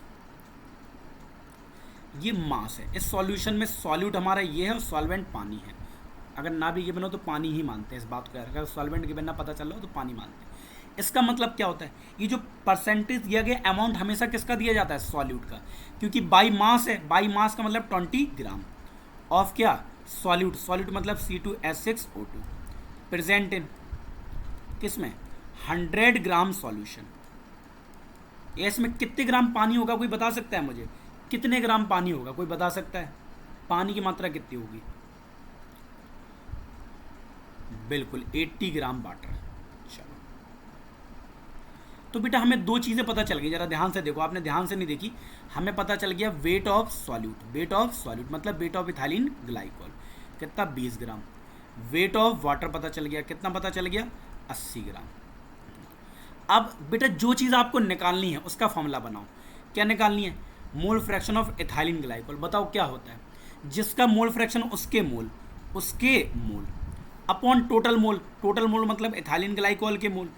ये मास है। इस सॉल्यूशन में सॉल्यूट हमारा ये है और सॉल्वेंट पानी है। अगर ना भी गिवन हो तो पानी ही मानते हैं इस बात को, अगर सॉल्वेंट गिवन ना पता चल रहा हो तो पानी मानते हैं। इसका मतलब क्या होता है, ये जो परसेंटेज दिया गया अमाउंट हमेशा किसका दिया जाता है, सॉल्यूट का, क्योंकि बाई मास है। बाई मास का मतलब 20 ग्राम ऑफ क्या, सॉल्यूट। सॉल्यूट मतलब C2H6O2 प्रेजेंट इन किस में, 100 ग्राम सॉल्यूशन। इसमें कितने ग्राम पानी होगा, कोई बता सकता है मुझे, कितने ग्राम पानी होगा, कोई बता सकता है, पानी की मात्रा कितनी होगी, बिल्कुल 80 ग्राम वाटर। चलो, तो बेटा हमें दो चीज़ें पता चल गई, जरा ध्यान से देखो, आपने ध्यान से नहीं देखी। हमें पता चल गया weight of solute, weight of solute मतलब वेट ऑफ इथाइलिन ग्लाइकोल कितना, 20 ग्राम। वेट ऑफ वाटर पता चल गया, कितना पता चल गया, 80 ग्राम। अब बेटा जो चीज़ आपको निकालनी है उसका फॉर्मूला बनाओ। क्या निकालनी है, मोल फ्रैक्शन ऑफ एथाइलिन ग्लाइकोल। बताओ क्या होता है, जिसका मोल फ्रैक्शन उसके mole upon total mole. Total mole मतलब एथाइलिन ग्लाइकोल के मोल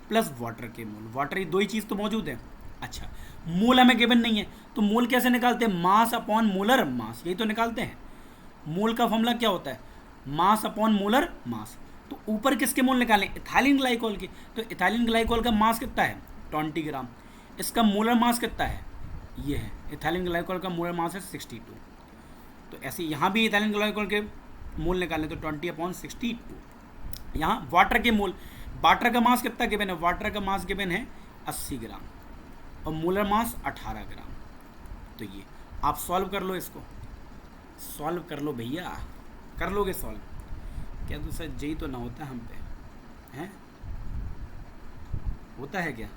प्लस वाटर के मोल। वाटर, ये दो ही चीज़ तो मौजूद है। अच्छा, मोल हमें गिवन नहीं है तो मोल कैसे निकालते हैं, मास अपॉन मोलर मास, यही तो निकालते हैं। मोल का फॉर्मूला क्या होता है, मास अपॉन मोलर मास। तो ऊपर किसके मोल निकालें, एथाइलिन ग्लाइकोल के। तो एथाइलिन ग्लाइकोल का मास कितना है, 20 ग्राम। इसका मोलर मास कितना है, ये है। एथाइलिन ग्लाइकोल का मोलर मास है 62। तो ऐसे यहाँ भी एथाइलिन ग्लाइकोल के मोल निकालें तो 20/62। यहाँ वाटर के मोल, वाटर का मास कितना गिवन है, वाटर का मास गिवन है 80 ग्राम और मोलर मास 18 ग्राम। तो ये आप सॉल्व कर लो, इसको सॉल्व कर लो भैया, कर लोगे सॉल्व, क्या दूसरा जेई तो ना होता हम पे हैं, होता है क्या।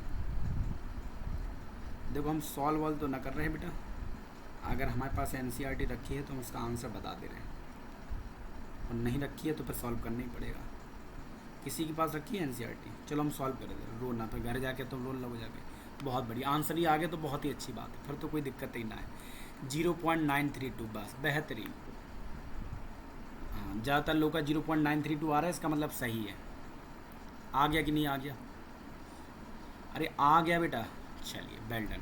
देखो हम सॉल्व वॉल्व तो ना कर रहे हैं बेटा, अगर हमारे पास एनसीईआरटी रखी है तो हम उसका आंसर बता दे रहे हैं, और नहीं रखी है तो फिर सॉल्व करना ही पड़ेगा। किसी के पास रखी है एनसीईआरटी, चलो हम सॉल्व कर दे, रो ना, फिर घर जाके तो रोल लगो जाके। बहुत बढ़िया, आंसर ही आ गया तो बहुत ही अच्छी बात है, फिर तो कोई दिक्कत ही ना है। 0.932 बस, बेहतरीन। हाँ, ज़्यादातर लोग का 0.932 आ रहा है, इसका मतलब सही है। आ गया कि नहीं आ गया, अरे आ गया बेटा, चलिए वेल डन।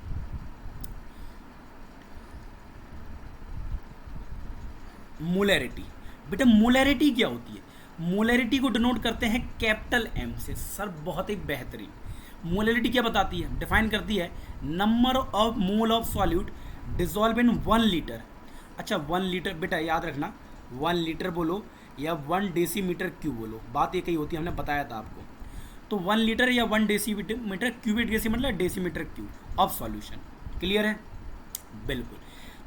मोलैरिटी, बेटा मोलैरिटी क्या होती है, मोलैरिटी को डिनोट करते हैं कैपिटल एम से। सर बहुत ही बेहतरीन। मोलैरिटी क्या बताती है, डिफाइन करती है number of mole of solute dissolve in 1 litre. अच्छा 1 लीटर, बेटा याद रखना 1 लीटर बोलो या 1 डेसीमीटर क्यूब बोलो, बात एक ही होती है, हमने बताया था आपको। तो 1 लीटर या 1 डेसीमीटर क्यूबिक डेसी मतलब decimetre cube of solution. Clear है, बिल्कुल।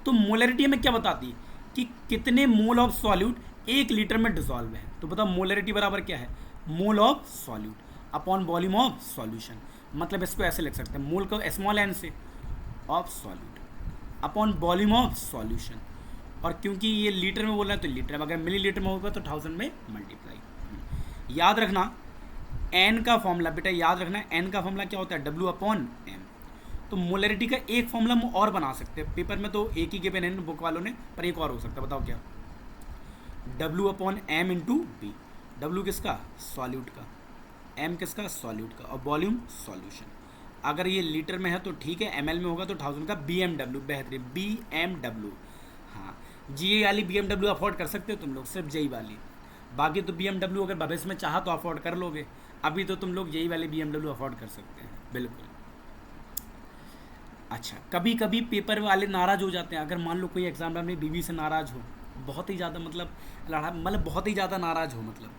तो मोलैरिटी हमें क्या बताती है कि कितने मोल ऑफ सॉल्यूट 1 लीटर में डिजॉल्व है। तो बताओ मोलैरिटी बराबर क्या है, mole of solute upon volume of solution. मतलब इसको ऐसे लिख सकते हैं, मोल को स्मॉल एन से of solute upon volume of solution. और क्योंकि ये लीटर में बोल रहे हैं तो लीटर में, अगर मिली लीटर में होगा तो 1000 में मल्टीप्लाई। याद रखना एन का फॉर्मूला, बेटा याद रखना एन का फॉर्मूला क्या होता है, W अपॉन एम। तो मोलैरिटी का एक फॉर्मूला हम और बना सकते हैं, पेपर में तो एक ही गिवन है बुक वालों ने, पर एक और हो सकता है, बताओ क्या, W upon M into B. W किसका, सॉल्यूट का, M किसका, सॉल्यूट का, और वॉल्यूम सॉल्यूशन। अगर ये लीटर में है तो ठीक है, ml में होगा तो 1000 का। BMW, बेहतरीन, BMW। हाँ, जी वाली BMW अफोर्ड कर सकते हो तुम लोग, सिर्फ जी वाली। बाकी तो BMW अगर भविष्य में चाहा तो अफोर्ड कर लोगे, अभी तो तुम लोग यही वाली BMW अफोर्ड कर सकते हैं, बिल्कुल। अच्छा, कभी कभी पेपर वाले नाराज़ हो जाते हैं, अगर मान लो कोई एग्जाम में बीवी से नाराज़ हो, बहुत ही ज़्यादा, मतलब लड़ा, मतलब बहुत ही ज़्यादा नाराज़ हो, मतलब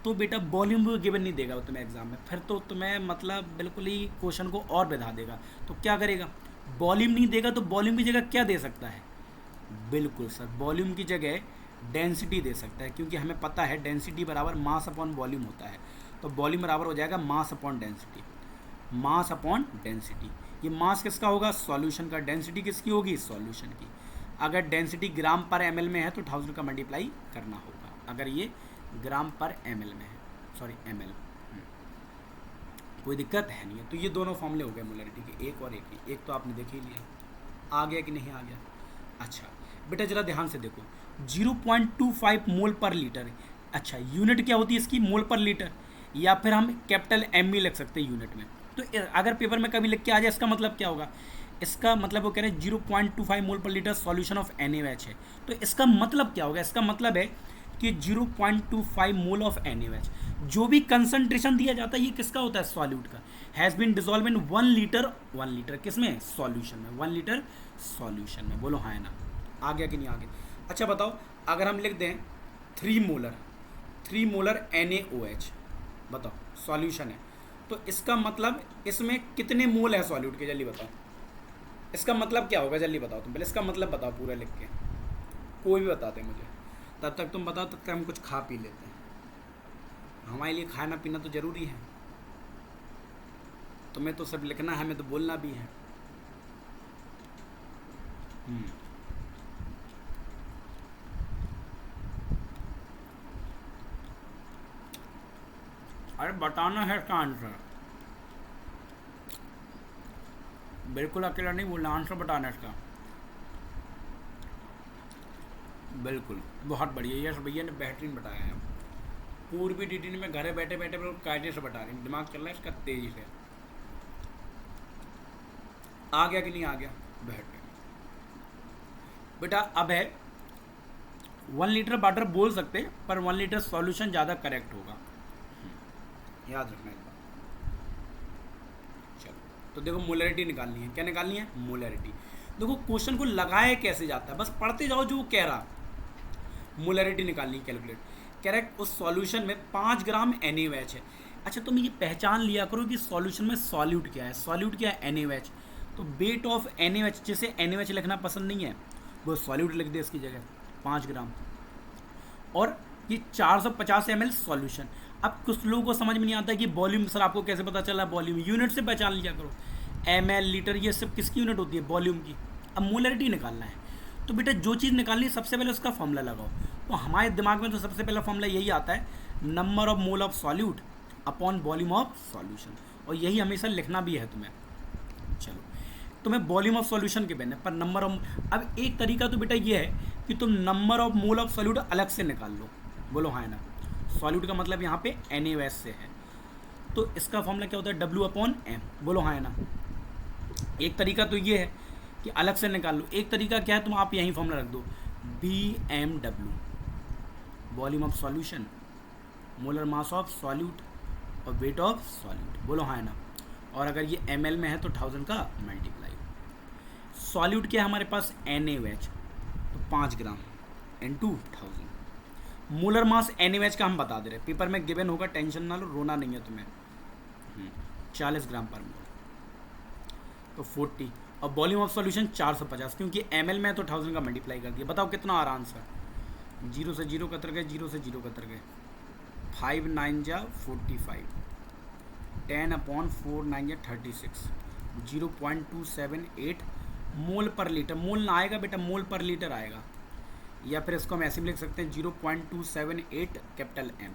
तो बेटा वॉल्यूम भी गिवन नहीं देगा वो तुम्हें एग्जाम में, फिर तो तुम्हें मतलब बिल्कुल ही क्वेश्चन को और बढ़ा देगा। तो क्या करेगा, वॉल्यूम नहीं देगा तो वॉल्यूम की जगह क्या दे सकता है, बिल्कुल सर, वॉल्यूम की जगह डेंसिटी दे सकता है, क्योंकि हमें पता है डेंसिटी बराबर मास अपॉन वॉल्यूम होता है। तो वॉल्यूम बराबर हो जाएगा mass upon density, mass upon density. ये मास किसका होगा, सॉल्यूशन का, डेंसिटी किसकी होगी, सॉल्यूशन की। अगर डेंसिटी ग्राम पर ml में है तो 1000 का मल्टीप्लाई करना होगा, अगर ये ग्राम पर ml में है, सॉरी ml। कोई दिक्कत है नहीं है। तो ये दोनों फॉर्मूले हो गए मोलरिटी के, एक और एक ही, एक तो आपने देख ही लिया, आ गया कि नहीं आ गया। अच्छा बेटा जरा ध्यान से देखो, 0.25 मोल पर लीटर। अच्छा, यूनिट क्या होती है इसकी, मोल पर लीटर, या फिर हम कैपिटल एम भी लिख सकते हैं यूनिट में। तो अगर पेपर में कभी लिख के आ जाए, इसका मतलब क्या होगा, इसका मतलब वो कह रहे हैं 0.25 मोल पर लीटर सॉल्यूशन ऑफ NaOH है। तो इसका मतलब क्या होगा, इसका मतलब है कि 0.25 मोल ऑफ NaOH, जो भी कंसंट्रेशन दिया जाता है ये किसका होता है, सॉल्यूट का, has been dissolve in 1 litre किसमें, सॉल्यूशन में, 1 लीटर सॉल्यूशन में। बोलो हाँ है ना, आ गया कि नहीं आ गया। अच्छा बताओ, अगर हम लिख दें 3 मोलर NaOH, बताओ सॉल्यूशन है, तो इसका मतलब इसमें कितने मोल है सॉल्यूट के, जल्दी बताओ, इसका मतलब क्या होगा, जल्दी बताओ तुम पहले, इसका मतलब बताओ पूरा लिख के, कोई भी बताते मुझे, तब तक तुम बताओ, तब तक हम कुछ खा पी लेते हैं, हमारे लिए खाना पीना तो ज़रूरी है, तुम्हें तो सब लिखना है, हमें तो बोलना भी है। अरे बताना है इसका आंसर, बिल्कुल अकेला नहीं बोलना, आंसर बताना है इसका, बिल्कुल बहुत बढ़िया, यस भैया ने बेहतरीन बताया है। पूर्वी डीडी में घरे बैठे बैठे बिल्कुल कायदे से बता रहे हैं, दिमाग चल रहा है इसका तेजी से। आ गया कि नहीं आ गया, बेहतरीन बेटा। अब है 1 लीटर वाटर बोल सकते, पर 1 लीटर सॉल्यूशन ज़्यादा करेक्ट होगा, याद रखना इस बात। चलो तो देखो मोलरिटी निकालनी है, क्या निकालनी है, मोलरिटी। देखो क्वेश्चन को लगाया कैसे जाता है, बस पढ़ते जाओ जो वो कह रहा, मोलरिटी निकालनी, कैलकुलेट। करेक्ट, उस सॉल्यूशन में 5 ग्राम NaOH है। अच्छा तुम ये पहचान लिया करो कि सॉल्यूशन में सॉल्यूट क्या है, सॉल्यूट क्या है, NaOH। तो वेट ऑफ NaOH, जैसे NaOH लिखना पसंद नहीं है वो सॉल्यूट लिख दे इसकी जगह, 5 ग्राम। और ये 450 ml सॉल्यूशन। अब कुछ लोगों को समझ में नहीं आता कि वॉल्यूम, सर आपको कैसे पता चला, वॉल्यूम यूनिट से पहचान लिया करो, ml, लीटर, ये सब किसकी यूनिट होती है, वॉल्यूम की। अब मोलरिटी निकालना है, तो बेटा जो चीज़ निकालनी है सबसे पहले उसका फॉर्मूला लगाओ। तो हमारे दिमाग में तो सबसे पहला फॉर्मूला यही आता है, number of mole of solute upon volume of solution, और यही हमेशा लिखना भी है तुम्हें। चलो तुम्हें वॉल्यूम ऑफ सॉल्यूशन के बने, पर नंबर ऑफ, अब एक तरीका तो बेटा ये है कि तुम number of mole of solute अलग से निकाल लो, बोलो हाँ है ना। सॉल्यूट का मतलब यहाँ पे NaOH से है, तो इसका फॉर्मूला क्या होता है, W/M, बोलो हाँ है ना। एक तरीका तो ये है कि अलग से निकाल लो, एक तरीका क्या है, तुम आप यहीं फॉर्मूला रख दो, BMW, volume of solution, molar mass of solute और वेट ऑफ सॉल्यूट, बोलो हाँ है ना। और अगर ये ml में है तो 1000 का मल्टीप्लाई। सॉल्यूट क्या है हमारे पास, NaOH, तो 5 ग्राम इनटू 1000। मोलर मास NaOH का हम बता दे रहे, पेपर में गिवन होगा, टेंशन ना लो, रोना नहीं है तुम्हें। 40 ग्राम पर मोल, तो 40। और वॉल्यूम ऑफ सॉल्यूशन 450, क्योंकि ml में है तो 1000 का मल्टीप्लाई कर दिया। बताओ कितना आ रहा आंसर, 0 से 0 कतर गए, 0 से 0 कतर गए, 5 9 जा 45, 10/4 9 जा 36, 0.278 मोल पर लीटर। मोल ना आएगा बेटा, मोल पर लीटर आएगा, या फिर इसको हम ऐसे भी लिख सकते हैं 0.278 कैपिटल M।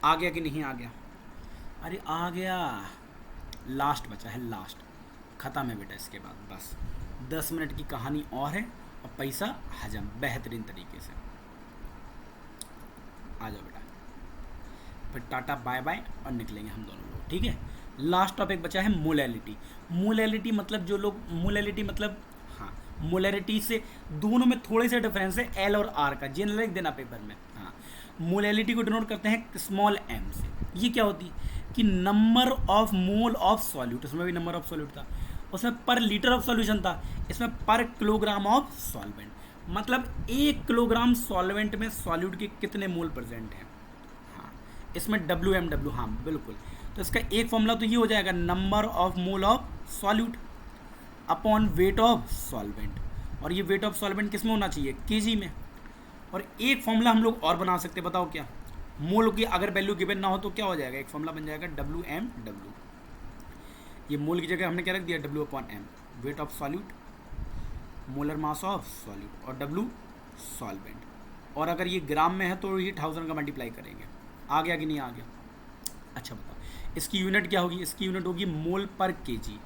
आ गया कि नहीं आ गया, अरे आ गया, लास्ट बचा है, लास्ट ख़त्म है बेटा, इसके बाद बस 10 मिनट की कहानी और है, और पैसा हजम बेहतरीन तरीके से। आ जाओ बेटा, फिर टाटा बाय बाय, और निकलेंगे हम दोनों लोग, ठीक है। लास्ट टॉपिक बचा है मोलैलिटी। मोलैलिटी मतलब जो लोग मोलैलिटी मतलब हाँ, मोलैलिटी से दोनों में थोड़े से डिफरेंस है एल और आर का, जिन लिख देना पेपर में। हाँ, मोलैलिटी को डिनोट करते हैं स्मॉल एम से। ये क्या होती है कि number of mole of solute, उसमें भी नंबर ऑफ सॉल्यूट था, उसमें पर लीटर ऑफ सॉल्यूशन था, इसमें पर किलोग्राम ऑफ सॉल्वेंट, मतलब 1 किलोग्राम सॉल्वेंट में सॉल्यूट के कितने मोल प्रेजेंट हैं। हाँ, इसमें WMW, हाँ बिल्कुल। तो इसका एक फॉर्मूला तो ये हो जाएगा number of mole of solute upon weight of solvent, और ये वेट ऑफ सॉल्वेंट किस में होना चाहिए, केजी में। और एक फॉर्मूला हम लोग और बना सकते, बताओ क्या, मोल की अगर वैल्यू गिवन ना हो तो क्या हो जाएगा, एक फॉर्मूला बन जाएगा WMW। ये मोल की जगह हमने क्या रख दिया, W/M, weight of solute, molar mass of solute, और W सॉल्वेंट। और अगर ये ग्राम में है तो ये 1000 का मल्टीप्लाई करेंगे। आ गया कि नहीं आ गया। अच्छा बताओ इसकी यूनिट क्या होगी, इसकी यूनिट होगी मोल पर केजी,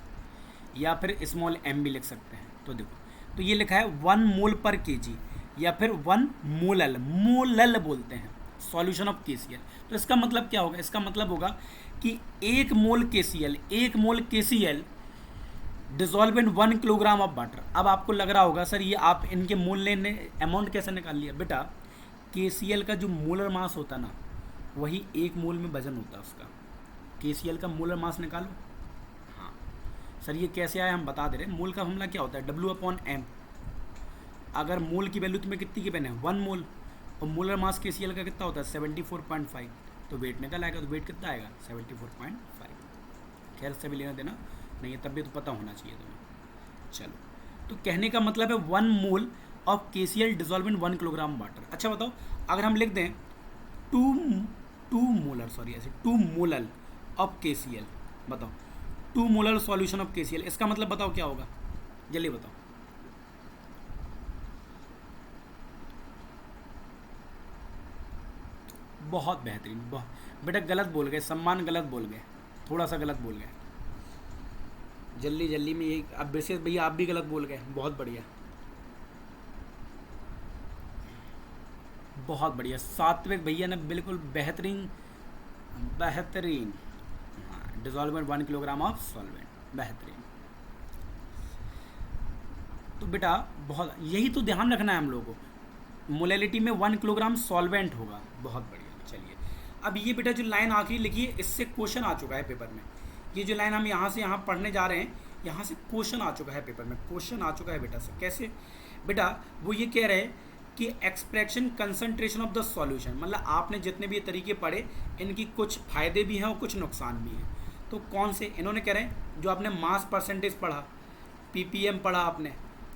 या फिर स्मॉल m भी लिख सकते हैं। तो देखो, तो ये लिखा है 1 मोल पर केजी, या फिर 1 मोलल, मोलल बोलते हैं, सॉल्यूशन ऑफ KCl। तो इसका मतलब क्या होगा, इसका मतलब होगा कि 1 मोल KCl dissolve in 1 kilogram of water. अब आपको लग रहा होगा सर ये आप इनके मोल ने अमाउंट कैसे निकाल लिया। बेटा KCl का जो मोलर मास होता ना, वही 1 मोल में वजन होता है उसका। KCl का मोलर मास निकालो। हाँ सर ये कैसे आया हम बता दे रहे हैं। मोल का फॉर्मूला क्या होता है, W/M। अगर मोल की वैल्यू तुम्हें कितनी गिवन है, 1 मोल, और मोलर मास KCl का कितना होता है 74.5, तो वेट निकल आएगा। तो वेट कितना आएगा 74.5। खैर से भी लेना देना नहीं है, तब भी तो पता होना चाहिए तुम्हें। चलो, तो कहने का मतलब है 1 mole of KCl dissolve in 1 kilogram water. अच्छा बताओ अगर हम लिख दें 2 मोलल ऑफ KCl, बताओ 2 मोलर सॉल्यूशन ऑफ KCl, इसका मतलब बताओ क्या होगा, जल्दी बताओ। बहुत बेहतरीन, बहुत बेटा गलत बोल गए, सम्मान गलत बोल गए, थोड़ा सा गलत बोल गए, जल्दी में यही। अब वैसे भैया आप भी गलत बोल गए, बहुत बढ़िया, बहुत बढ़िया। सात्विक भैया ने बिल्कुल बेहतरीन, हाँ, dissolve in 1 kilogram of solvent, बेहतरीन। तो बेटा बहुत, यही तो ध्यान रखना है हम लोगों को, मोलैलिटी में 1 किलोग्राम सॉल्वेंट होगा। बहुत बढ़िया। चलिए अब ये बेटा जो लाइन आखिरी लिखी है, इससे क्वेश्चन आ चुका है पेपर में। ये जो लाइन हम यहाँ से यहाँ पढ़ने जा रहे हैं, यहाँ से क्वेश्चन आ चुका है पेपर में, क्वेश्चन आ चुका है बेटा से। कैसे बेटा, वो ये कह रहे हैं कि expression concentration of the solution, मतलब आपने जितने भी ये तरीके पढ़े इनकी कुछ फ़ायदे भी हैं और कुछ नुकसान भी हैं। तो कौन से, इन्होंने कह रहे हैं जो आपने मास परसेंटेज पढ़ा, ppm पढ़ा आपने,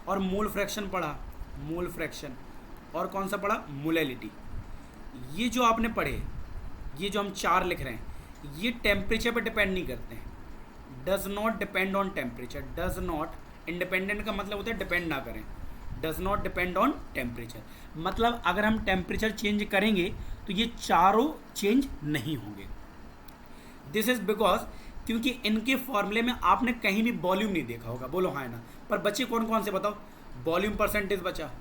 और मोल फ्रैक्शन पढ़ा, मोल फ्रैक्शन, और कौन सा पढ़ा, मोलैलिटी। ये जो आपने पढ़े, ये जो हम 4 लिख रहे हैं, ये टेम्परेचर पर डिपेंड नहीं करते हैं, does not depend on temperature. Does not, independent का मतलब होता है डिपेंड ना करें, does not depend on temperature, मतलब अगर हम टेम्परेचर चेंज करेंगे तो ये चारों चेंज नहीं होंगे। दिस इज बिकॉज, क्योंकि इनके फॉर्मूले में आपने कहीं भी वॉल्यूम नहीं देखा होगा, बोलो हाँ है ना। पर बच्चे कौन कौन से बताओ, वॉल्यूम परसेंटेज बचा,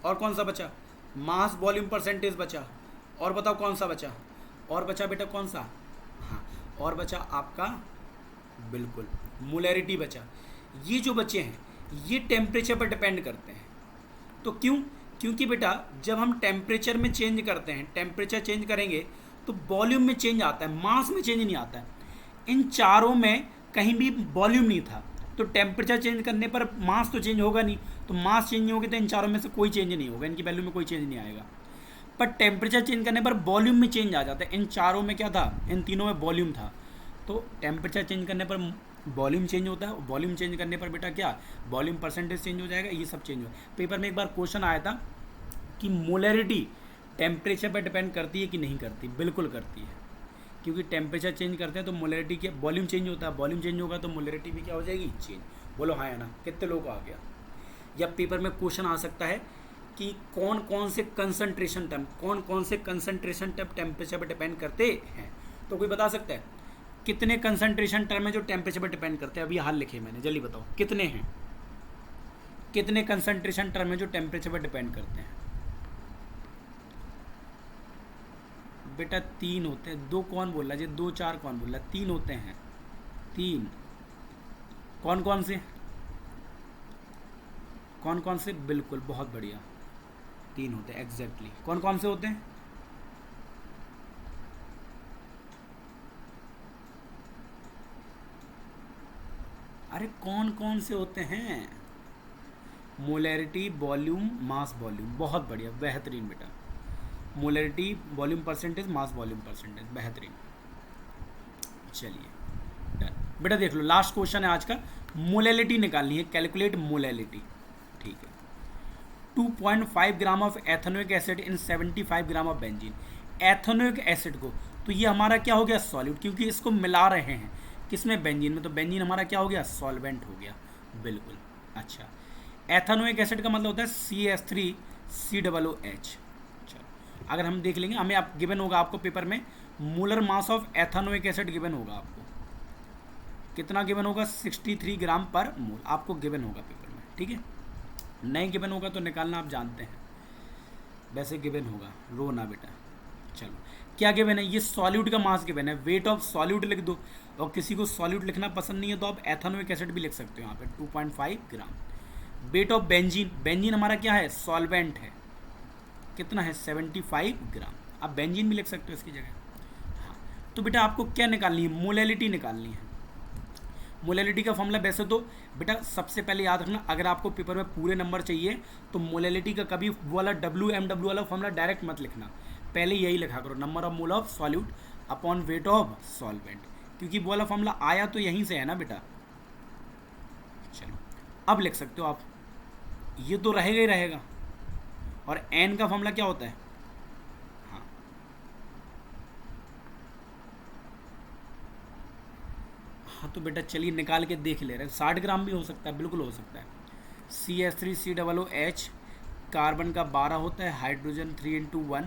और कौन सा बचा, मास वॉल्यूम परसेंटेज बचा, और बताओ कौन सा बचा, और बचा बेटा कौन सा, हाँ और बचा आपका बिल्कुल मोलैरिटी बचा। ये जो बच्चे हैं ये टेम्परेचर पर डिपेंड करते हैं। तो क्यों, क्योंकि बेटा जब हम टेम्परेचर में चेंज करते हैं, टेम्परेचर चेंज करेंगे तो वॉल्यूम में चेंज आता है, मास में चेंज नहीं आता है। इन चारों में कहीं भी वॉल्यूम नहीं था, तो टेम्परेचर चेंज करने पर मास तो चेंज होगा नहीं, तो मास चेंज नहीं होगी तो इन चारों में से कोई चेंज नहीं होगा, इनकी वैल्यू में कोई चेंज नहीं आएगा। पर टेम्परेचर चेंज करने पर वॉल्यूम में चेंज आ जाता है। इन चारों में क्या था, इन तीनों में वॉल्यूम था, तो टेम्परेचर चेंज करने पर वॉल्यूम चेंज होता है, वॉल्यूम चेंज करने पर बेटा क्या, वॉल्यूम परसेंटेज चेंज हो जाएगा, ये सब चेंज हो। पेपर में एक बार क्वेश्चन आया था कि मोलैरिटी टेम्परेचर पर डिपेंड करती है कि नहीं करती, बिल्कुल करती है, क्योंकि टेम्परेचर चेंज करते हैं तो मोलैरिटी के वॉल्यूम चेंज होता है, वॉल्यूम चेंज होगा तो मोलैरिटी भी क्या हो जाएगी, चेंज। बोलो हाँ या ना, कितने लोग आ गया। या पेपर में क्वेश्चन आ सकता है कि कौन कौन से कंसंट्रेशन टर्म टेम्परेचर पर डिपेंड करते हैं, तो कोई बता सकता है कितने कंसंट्रेशन टर्म है जो टेम्परेचर पर डिपेंड करते हैं। अभी हाल लिखे मैंने, जल्दी बताओ कितने हैं, कितने कंसंट्रेशन टर्म है जो टेम्परेचर पर डिपेंड करते हैं। बेटा 3 होते हैं, 2 कौन बोल रहा है जी, 2 4 कौन बोल रहा है, 3 होते हैं। 3। कौन कौन से? कौन कौन से? बिल्कुल, बहुत बढ़िया, 3 होते हैं एग्जैक्टली। कौन कौन से होते हैं? अरे कौन कौन से होते हैं? Molarity, volume, mass volume. बहुत बढ़िया, बेहतरीन बेटा। Molarity, volume percentage, mass volume percentage, बेहतरीन। चलिए डन बेटा, देख लो लास्ट क्वेश्चन है आज का। मोलैलिटी निकालनी है, कैलकुलेट मोलैलिटी। ठीक है। 2.5 gram of ethanoic acid in 75 gram of benzene. Ethanoic acid को, तो ये हमारा क्या हो गया? सॉल्यूट, क्योंकि इसको मिला रहे हैं किसमें? बेंजीन में। तो बेंजीन हमारा क्या हो गया? सॉल्वेंट हो गया। बिल्कुल। अच्छा, एथेनोइक एसिड का मतलब होता है CH3COOH। अगर हम देख लेंगे, हमें आप गिवन होगा आपको पेपर में, molar mass of ethanoic acid given होगा आपको। कितना गिवन होगा? 63 ग्राम पर मोल आपको गिवन होगा पेपर में। ठीक है, नहीं गिवन होगा तो निकालना आप जानते हैं, वैसे गिवन होगा, रो ना बेटा। चलो, क्या गिवन है? ये सॉल्यूट का मास गिवन है, वेट ऑफ सॉल्यूट लिख दो। और किसी को सॉल्यूट लिखना पसंद नहीं है तो आप एथेनोइक एसिड भी लिख सकते हो यहाँ पे, 2.5 ग्राम। वेट ऑफ बेंजीन, बेंजीन हमारा क्या है? सॉल्वेंट है। कितना है? 75 ग्राम। आप बेंजीन भी लिख सकते हो इसकी जगह। हाँ, तो बेटा आपको क्या निकालनी है? मोलैलिटी निकालनी है। मोलैलिटी का फॉर्मूला वैसे तो बेटा सबसे पहले याद रखना, अगर आपको पेपर में पूरे नंबर चाहिए तो मोलैलिटी का कभी वो वाला WMW वाला फॉर्मूला डायरेक्ट मत लिखना, पहले यही लिखा करो, number of mole of solute upon weight of solvent, क्योंकि वो वाला फॉर्मूला आया तो यहीं से है ना बेटा। चलो, अब लिख सकते हो आप, ये तो रहेगा ही रहेगा। और एन का फॉर्मूला क्या होता है? हाँ तो बेटा चलिए निकाल के देख ले रहे हैं। 60 ग्राम भी हो सकता है, बिल्कुल हो सकता है। CH3COOH, कार्बन का 12 होता है, हाइड्रोजन 3 × 1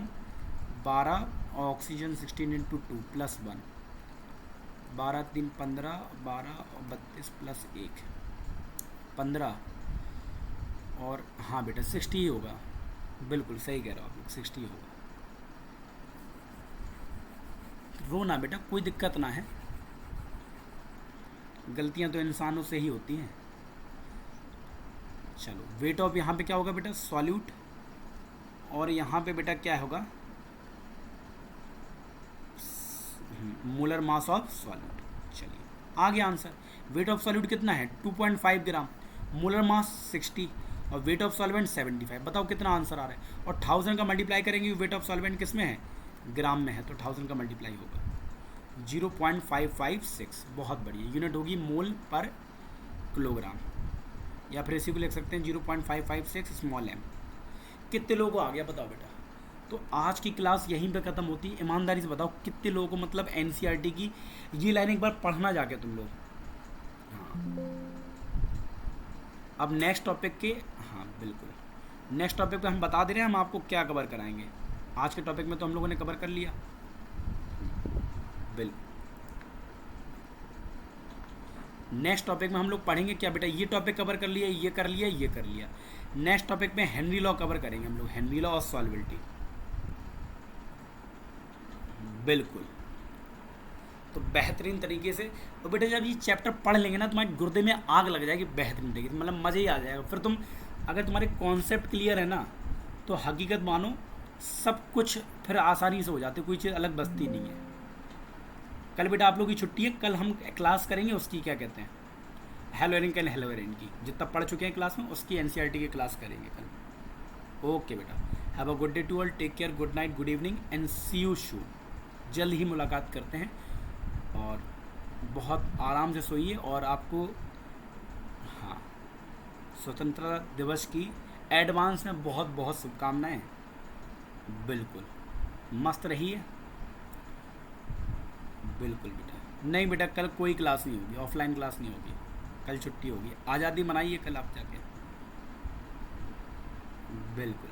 12, ऑक्सीजन 16 × 2 +1, 12 3 15, 12 और 32 + 1 15, और हाँ बेटा 60 ही होगा, बिल्कुल सही कह रहे हो आप लोग, 60 होगा। रो ना बेटा, कोई दिक्कत ना है, गलतियां तो इंसानों से ही होती हैं। चलो, वेट ऑफ यहाँ पे क्या होगा बेटा? सॉल्यूट, और यहाँ पे बेटा क्या होगा? Molar mass of solute. चलिए आ गया आंसर। वेट ऑफ सॉल्यूट कितना है? 2.5 ग्राम, मोलर मास 60 और वेट ऑफ सॉल्वेंट 75। बताओ कितना आंसर आ रहा है? और 1000 का मल्टीप्लाई करेंगे, वेट ऑफ सॉल्वेंट किस में है? ग्राम में है, तो 1000 का मल्टीप्लाई होगा 0.556। बहुत बढ़िया, यूनिट होगी मोल पर किलोग्राम, या फिर इसी को लिख सकते हैं 0.556 स्मॉल m। कितने लोगों को आ गया बताओ बेटा? तो आज की क्लास यहीं पे ख़त्म होती है। ईमानदारी से बताओ कितने लोगों को मतलब NCERT की ये लाइन एक बार पढ़ना जाके तुम लोग। हाँ, अब नेक्स्ट टॉपिक के, हाँ बिल्कुल नेक्स्ट टॉपिक पे हम बता दे रहे हैं हम आपको क्या कवर कराएंगे। आज के टॉपिक में तो हम लोगों ने कवर कर लिया, बिल्कुल। नेक्स्ट टॉपिक में हम लोग पढ़ेंगे क्या बेटा? ये टॉपिक कवर कर लिया, ये कर लिया, ये कर लिया। नेक्स्ट टॉपिक में हेनरी लॉ कवर करेंगे हम लोग, हेनरी लॉ और सॉल्वेबिलिटी, बिल्कुल। तो बेहतरीन तरीके से, तो बेटा जब ये चैप्टर पढ़ लेंगे ना तुम्हारे गुर्दे में आग लग जाएगी बेहतरीन तरीके से, मतलब मज़े ही आ जाएगा। फिर तुम अगर तुम्हारे कॉन्सेप्ट क्लियर है ना तो हकीकत मानो सब कुछ फिर आसानी से हो जाती है, कोई चीज़ अलग बचती नहीं है। कल बेटा आप लोग की छुट्टी है, कल हम क्लास करेंगे उसकी क्या कहते हैं, हेलोवेरिन एंड हेलोवेरिन की, जितना पढ़ चुके हैं क्लास में उसकी NCERT की क्लास करेंगे कल। ओके बेटा, have a good day to all, take care, good night, good evening and see you soon. जल्द ही मुलाकात करते हैं, और बहुत आराम से सोइए। और आपको हाँ स्वतंत्रता दिवस की एडवांस में बहुत बहुत शुभकामनाएं। बिल्कुल मस्त रहिए, बिल्कुल बेटा। नहीं बेटा कल कोई क्लास नहीं होगी, ऑफलाइन क्लास नहीं होगी, कल छुट्टी होगी। आज़ादी मनाइए कल आप जाके, बिल्कुल।